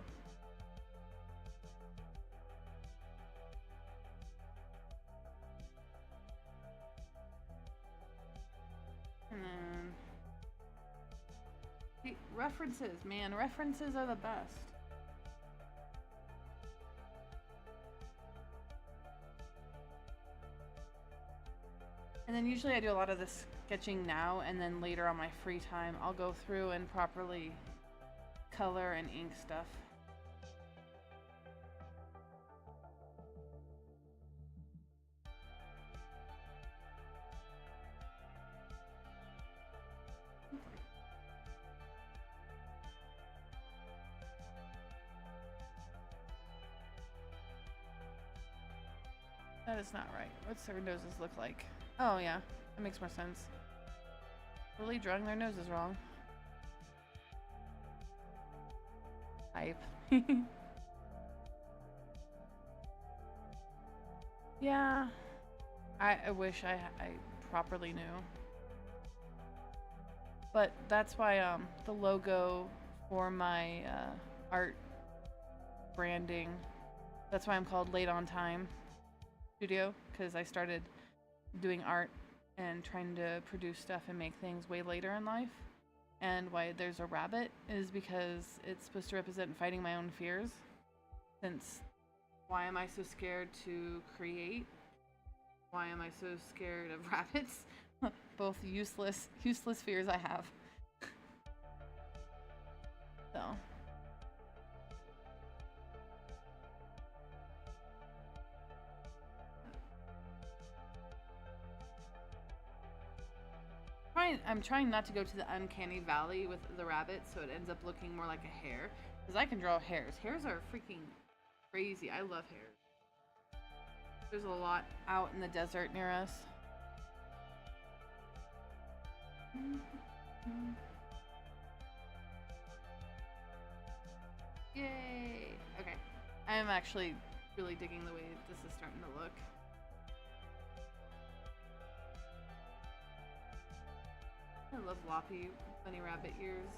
See, references, man, references are the best. And then usually I do a lot of this sketching now, and then later on my free time, I'll go through and properly color and ink stuff. That is not right. What's their noses look like? Oh yeah, that makes more sense. Really drawing their noses wrong. Type. Yeah. I wish I properly knew. But that's why the logo for my art branding, that's why I'm called Late on Time Studio, because I started doing art and trying to produce stuff and make things way later in life. And why there's a rabbit is because it's supposed to represent fighting my own fears. Since why am I so scared to create? Why am I so scared of rabbits? Both useless fears I have. So. I'm trying not to go to the uncanny valley with the rabbit, so it ends up looking more like a hare. Because I can draw hares. Hares are freaking crazy. I love hares. There's a lot out in the desert near us. Yay! Okay. I'm actually really digging the way this is starting to look. I love loppy bunny rabbit ears.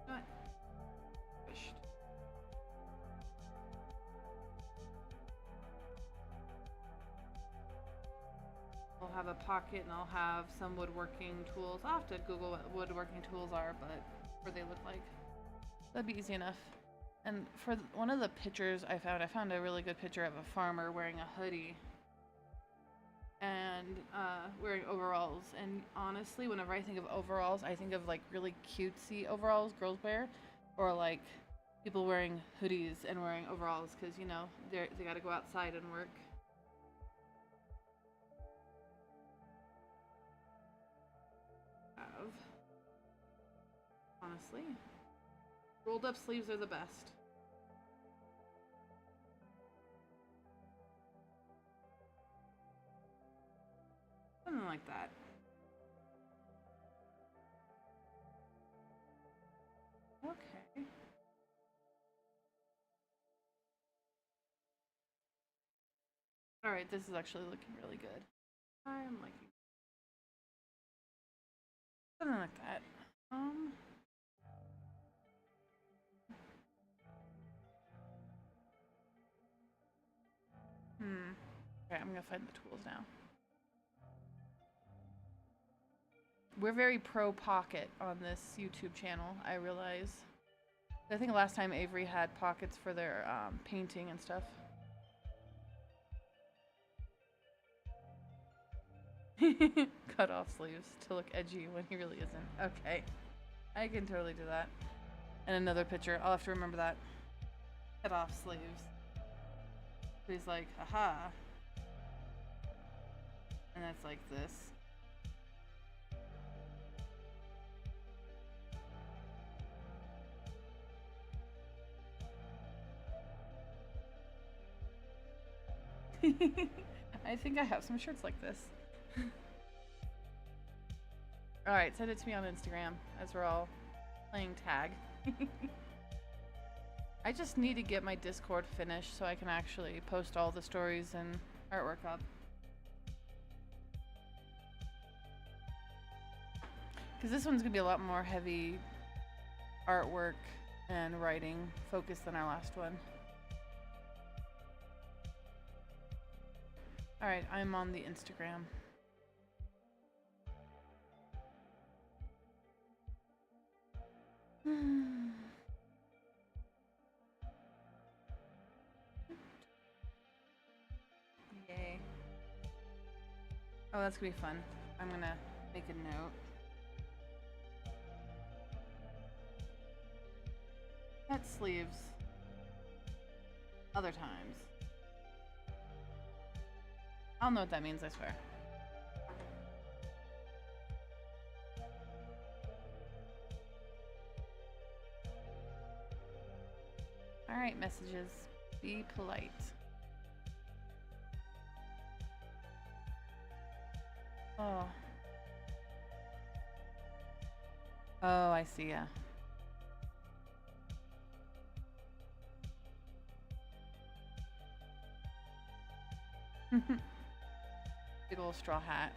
Not pushed. I'll have a pocket and I'll have some woodworking tools. I'll have to Google what woodworking tools are, but where they look like. That'd be easy enough. And for one of the pictures I found a really good picture of a farmer wearing a hoodie and wearing overalls. And honestly, whenever I think of overalls, I think of like really cutesy overalls girls wear, or like people wearing hoodies and wearing overalls because, you know, they got to go outside and work. Honestly, rolled up sleeves are the best. Something like that. Okay. Alright, this is actually looking really good. I'm liking something like that. Okay, I'm gonna find the tools now. We're very pro pocket on this YouTube channel, I realize. I think last time Avery had pockets for their painting and stuff. Cut off sleeves to look edgy when he really isn't. Okay. I can totally do that. And another picture. I'll have to remember that. Cut off sleeves. So he's like, aha. And that's like this. I think I have some shirts like this. Alright, send it to me on Instagram as we're all playing tag. I just need to get my Discord finished so I can actually post all the stories and artwork up. Because this one's going to be a lot more heavy artwork and writing focused than our last one. Alright, I'm on the Instagram. Yay. Oh, that's gonna be fun. I'm gonna make a note. Cut sleeves. Other times. I'll know what that means, I swear. Alright, messages. Be polite. Oh. Oh, I see, yeah. Big old straw hat.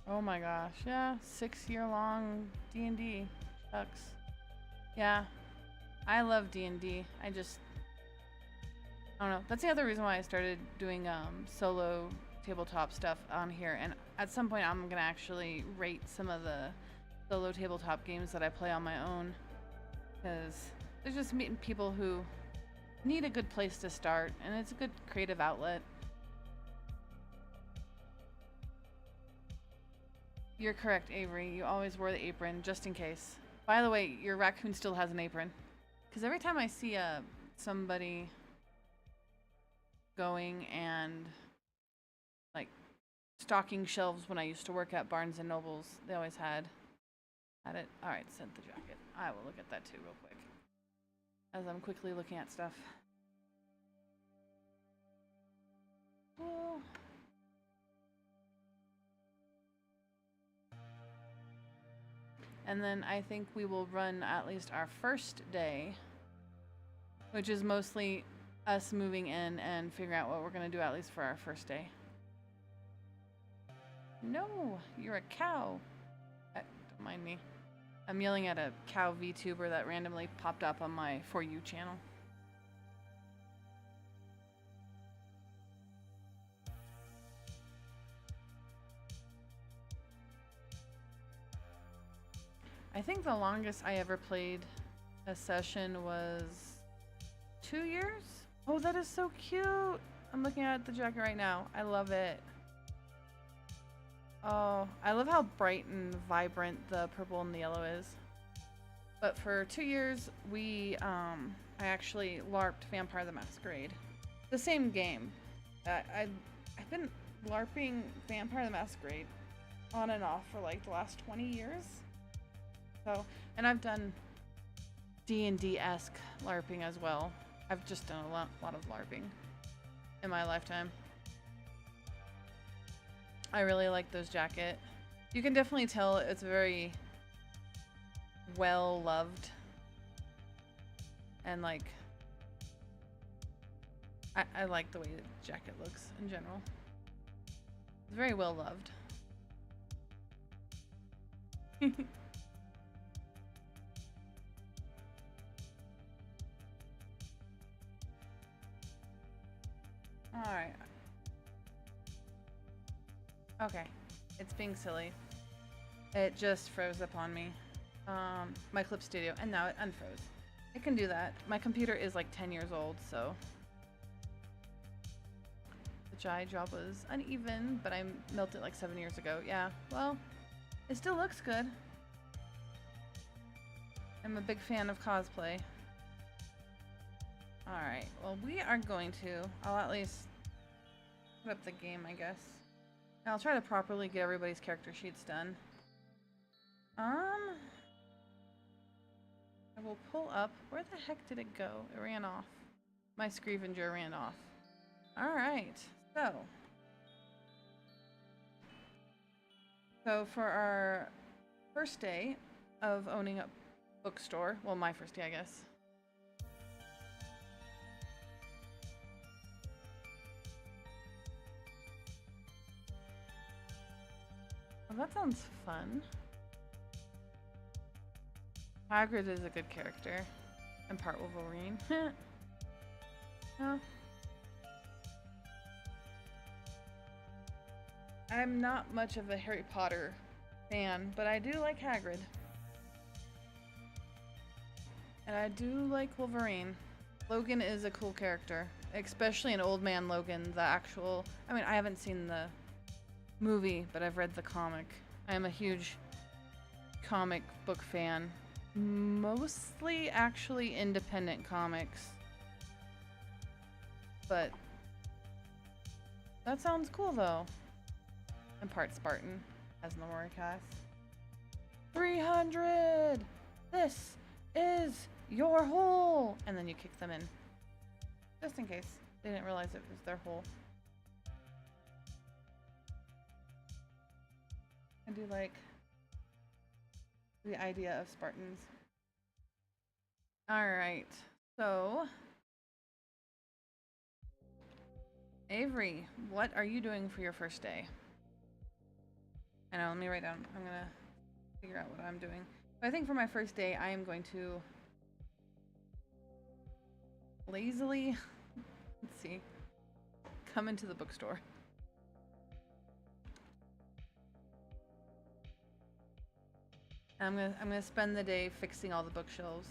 Oh my gosh, yeah, 6-year-long D&D. Shucks. Yeah, I love D&D. I don't know. That's the other reason why I started doing solo tabletop stuff on here. And at some point, I'm gonna actually rate some of the solo tabletop games that I play on my own, because there's just meeting people who need a good place to start, and it's a good creative outlet. You're correct, Avery. You always wore the apron, just in case. By the way, your raccoon still has an apron. Because every time I see somebody going and, like, stocking shelves when I used to work at Barnes & Nobles, they always had it. Alright, sent the jacket. I will look at that too real quick, as I'm quickly looking at stuff. Cool. And then I think we will run at least our first day, which is mostly us moving in and figuring out what we're going to do at least for our first day. No, you're a cow. Don't mind me. I'm yelling at a cow VTuber that randomly popped up on my For You channel. I think the longest I ever played a session was 2 years. Oh, that is so cute. I'm looking at the jacket right now. I love it. Oh, I love how bright and vibrant the purple and the yellow is. But for 2 years, I actually LARPed Vampire the Masquerade. The same game. I've been LARPing Vampire the Masquerade on and off for like the last 20 years. So, and I've done D&D-esque LARPing as well. I've just done a lot of LARPing in my lifetime. I really like those jacket. You can definitely tell it's very well loved. And like, I like the way the jacket looks in general. It's very well loved. Alright. Okay. It's being silly. It just froze up on me. My Clip Studio, and now it unfroze. It can do that. My computer is like 10 years old, so the dye job was uneven, but I melted it like 7 years ago. Yeah, well, it still looks good. I'm a big fan of cosplay. Alright, well we are going to, I'll at least put up the game, I guess. And I'll try to properly get everybody's character sheets done. I will pull up, where the heck did it go? It ran off. My Scrivenger ran off. Alright, so for our first day of owning a bookstore, well my first day I guess. Well, that sounds fun. Hagrid is a good character. And part Wolverine. No. I'm not much of a Harry Potter fan, but I do like Hagrid. And I do like Wolverine. Logan is a cool character. Especially an old man Logan, the actual... I mean, I haven't seen the movie, but I've read the comic. I am a huge comic book fan. Mostly actually independent comics. But that sounds cool though. And part Spartan as the Moricast. 300! This is your hole! And then you kick them in. Just in case they didn't realize it was their hole. I do like the idea of Spartans. Alright, so Avery, what are you doing for your first day? I know, let me write down. I'm gonna figure out what I'm doing. But I think for my first day, I am going to lazily, let's see, come into the bookstore. I'm gonna spend the day fixing all the bookshelves.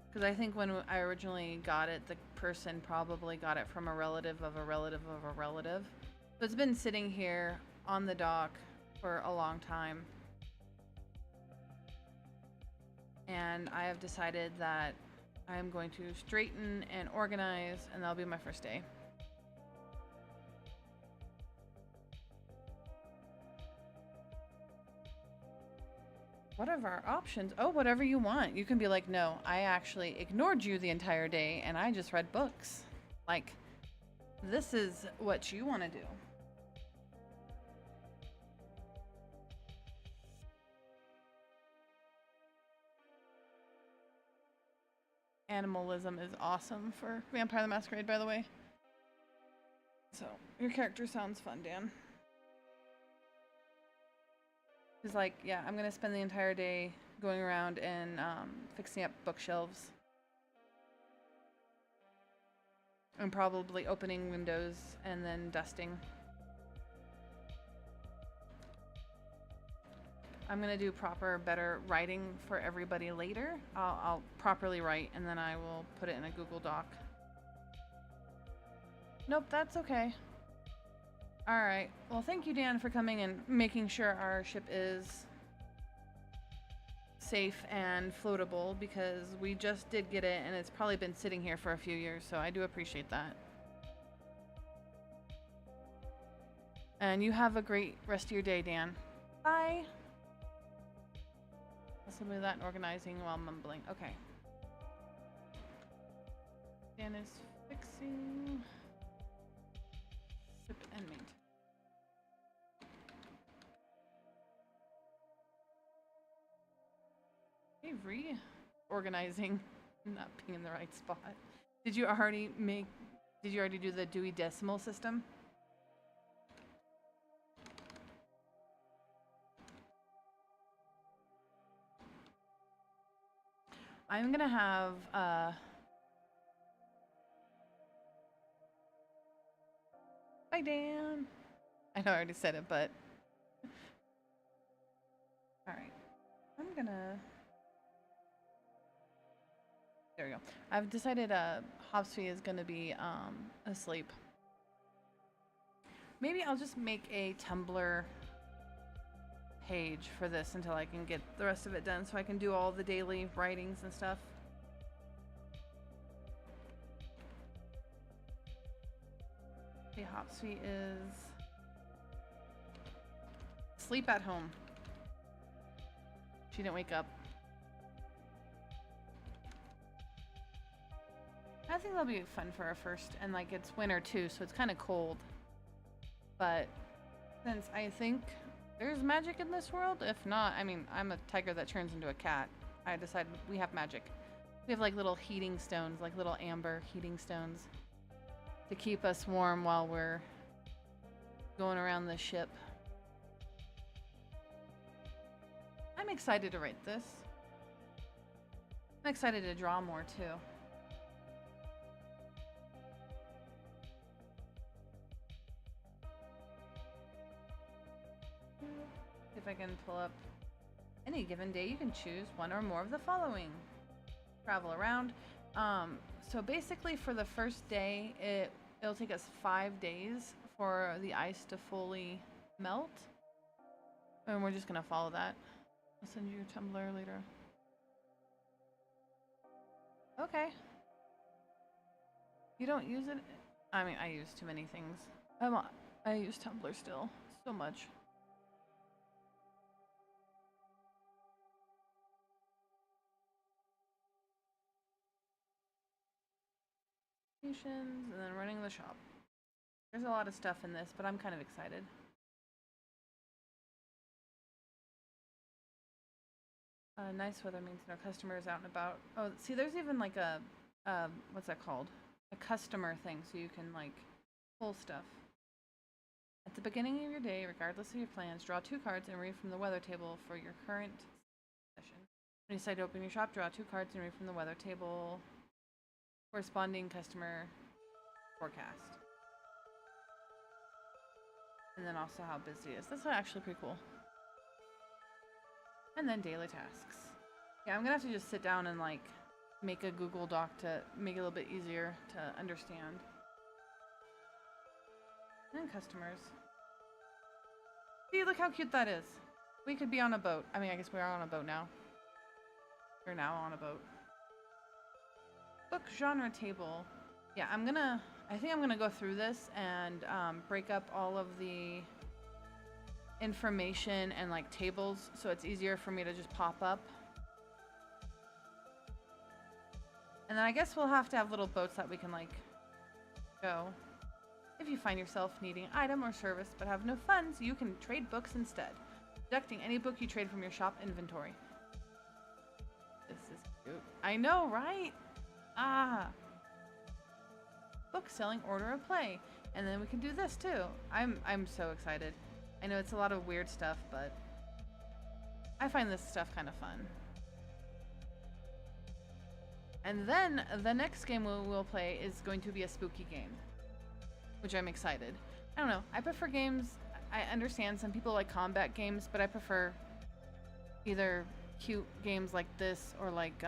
Because I think when I originally got it, the person probably got it from a relative of a relative of a relative. So it's been sitting here on the dock for a long time. And I have decided that I'm going to straighten and organize, and that'll be my first day. What are our options? Oh, whatever you want. You can be like, no, I actually ignored you the entire day and I just read books. Like, this is what you want to do. Animalism is awesome for Vampire the Masquerade, by the way. So, your character sounds fun, Dan. He's like, yeah, I'm gonna spend the entire day going around and fixing up bookshelves. And probably opening windows and then dusting. I'm gonna do proper, better writing for everybody later. I'll properly write and then I will put it in a Google Doc. Nope, that's okay. Alright, well thank you Dan for coming and making sure our ship is safe and floatable, because we just did get it and it's probably been sitting here for a few years, so I do appreciate that. And you have a great rest of your day, Dan. Bye! Also do that and organizing while mumbling. Okay. Dan is fixing ship and maintenance. Hey, reorganizing, not being in the right spot. Did you already do the Dewey Decimal System? I'm gonna have bye Dan. I know I already said it, but alright. I'm gonna there we go. I've decided Hopsy is gonna be asleep. Maybe I'll just make a Tumblr page for this until I can get the rest of it done, so I can do all the daily writings and stuff. Okay, Hopsy is asleep at home. She didn't wake up. I think that'll be fun for our first, and like it's winter too, so it's kind of cold. But since I think there's magic in this world, if not, I mean, I'm a tiger that turns into a cat. I decided we have magic. We have like little heating stones, like little amber heating stones to keep us warm while we're going around the ship. I'm excited to write this. I'm excited to draw more too. If I can pull up any given day, you can choose one or more of the following. Travel around. So basically for the first day, it'll take us 5 days for the ice to fully melt. And we're just gonna follow that. I'll send you your Tumblr later. Okay. You don't use it? I mean, I use too many things. I use Tumblr still. So much. And then running the shop. There's a lot of stuff in this, but I'm kind of excited. Nice weather means no customers out and about. Oh, see, there's even like a, what's that called? A customer thing, so you can like pull stuff. At the beginning of your day, regardless of your plans, draw 2 cards and read from the weather table for your current session. When you decide to open your shop, draw 2 cards and read from the weather table corresponding customer forecast. And then also how busy it is. That's actually pretty cool. And then daily tasks. Yeah, I'm gonna have to just sit down and like make a Google Doc to make it a little bit easier to understand. And then customers. See, look how cute that is. We could be on a boat. I mean, I guess we are on a boat now. We're now on a boat. Book genre table. Yeah, I think I'm gonna go through this and break up all of the information and like tables so it's easier for me to just pop up. And then I guess we'll have to have little boats that we can like go. If you find yourself needing item or service but have no funds, you can trade books instead, deducting any book you trade from your shop inventory. This is cute. I know, right? Ah. Book selling order of play. And then we can do this too. I'm so excited. I know it's a lot of weird stuff, but I find this stuff kind of fun. And then the next game we'll play is going to be a spooky game, which I'm excited. I don't know. I prefer games. I understand some people like combat games, but I prefer either cute games like this or like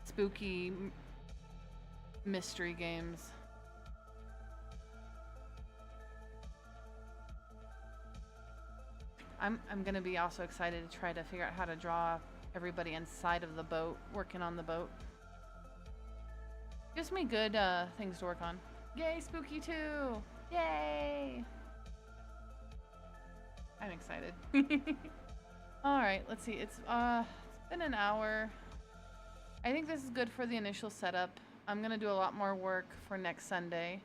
spooky mystery games. I'm gonna be also excited to try to figure out how to draw everybody inside of the boat, working on the boat. Gives me good things to work on. Yay, spooky 2! Yay! I'm excited. Alright, let's see. It's been an hour. I think this is good for the initial setup. I'm gonna do a lot more work for next Sunday.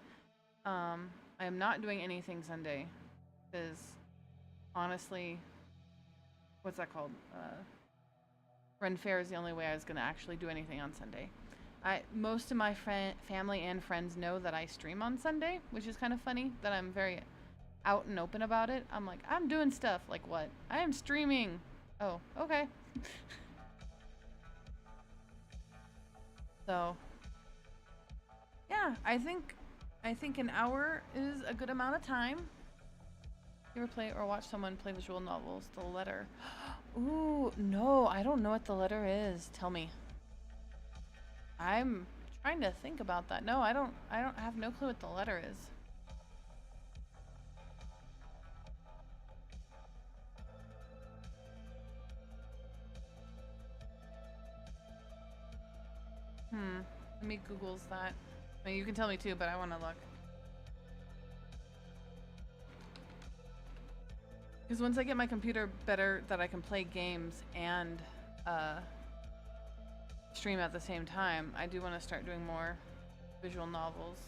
I am not doing anything Sunday because honestly, what's that called? Ren Fair is the only way I was gonna actually do anything on Sunday. Most of my family and friends know that I stream on Sunday, which is kind of funny that I'm very out and open about it. I'm like, I'm doing stuff. Like what? I am streaming. Oh, okay. So, yeah, I think an hour is a good amount of time. You ever play or watch someone play visual novels? The Letter. Ooh, no, I don't know what The Letter is. Tell me. I'm trying to think about that. No, I don't have no clue what The Letter is. Let me Google's that. I mean, you can tell me too, but I want to look. Because once I get my computer better that I can play games and stream at the same time, I do want to start doing more visual novels.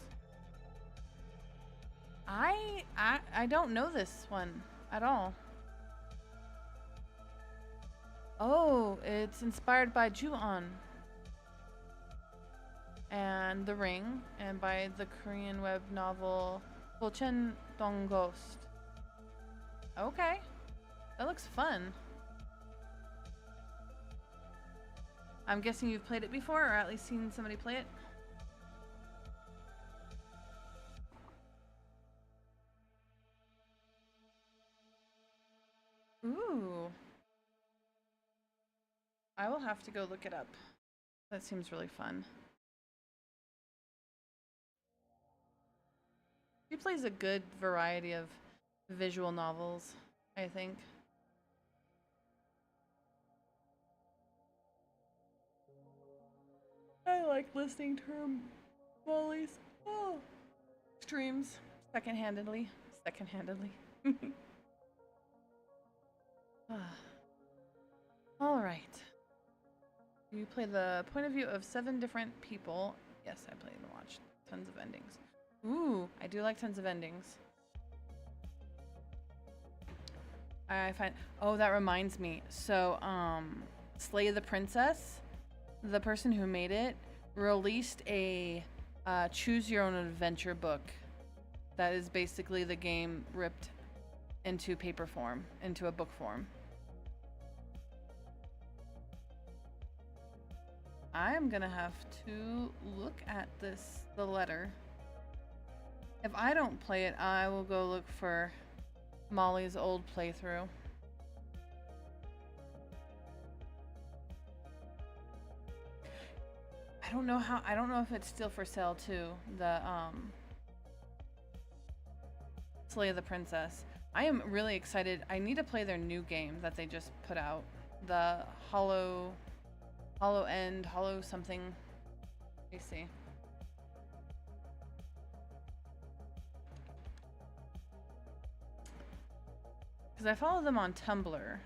I don't know this one at all. Oh, it's inspired by Ju-on and The Ring, and by the Korean web novel Bochen Dong Ghost. Okay, that looks fun. I'm guessing you've played it before, or at least seen somebody play it? Ooh. I will have to go look it up. That seems really fun. He plays a good variety of visual novels, I think. I like listening to Molly's streams second-handedly. All right. You play the point of view of 7 different people. Yes, I played and watched tons of endings. Ooh, I do like tons of endings. I find, oh, that reminds me. So, Slay the Princess, the person who made it, released a choose your own adventure book that is basically the game ripped into paper form, into a book form. I'm gonna have to look at this, The Letter. If I don't play it, I will go look for Molly's old playthrough. I don't know if it's still for sale too. The Slay the Princess. I am really excited. I need to play their new game that they just put out. The Hollow End, Hollow something. Let me see. Because I follow them on Tumblr.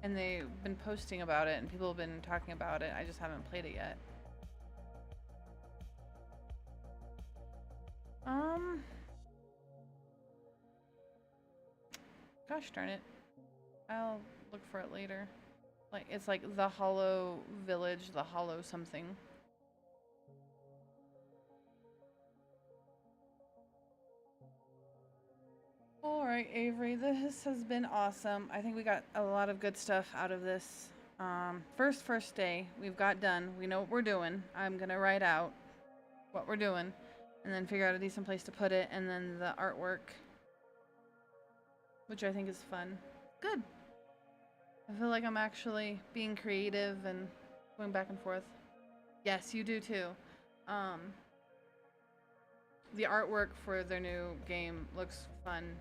And they've been posting about it, and people have been talking about it. I just haven't played it yet. Gosh darn it. I'll look for it later. Like, it's like the Hollow Village, the Hollow something. Alright, Avery, this has been awesome. I think we got a lot of good stuff out of this. First day, we've got done. We know what we're doing. I'm gonna write out what we're doing, and then figure out a decent place to put it, and then the artwork, which I think is fun. Good. I feel like I'm actually being creative and going back and forth. Yes, you do too. The artwork for their new game looks fun.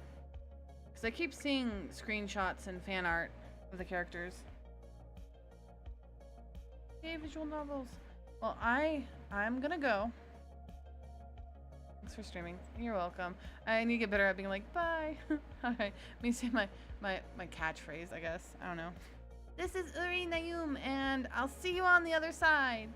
Because I keep seeing screenshots and fan art of the characters. Yay, visual novels. Well, I'm gonna go. Thanks for streaming. You're welcome. I need to get better at being like, bye. Alright, let me say my catchphrase, I guess. I don't know. This is Uri Nayum, and I'll see you on the other side.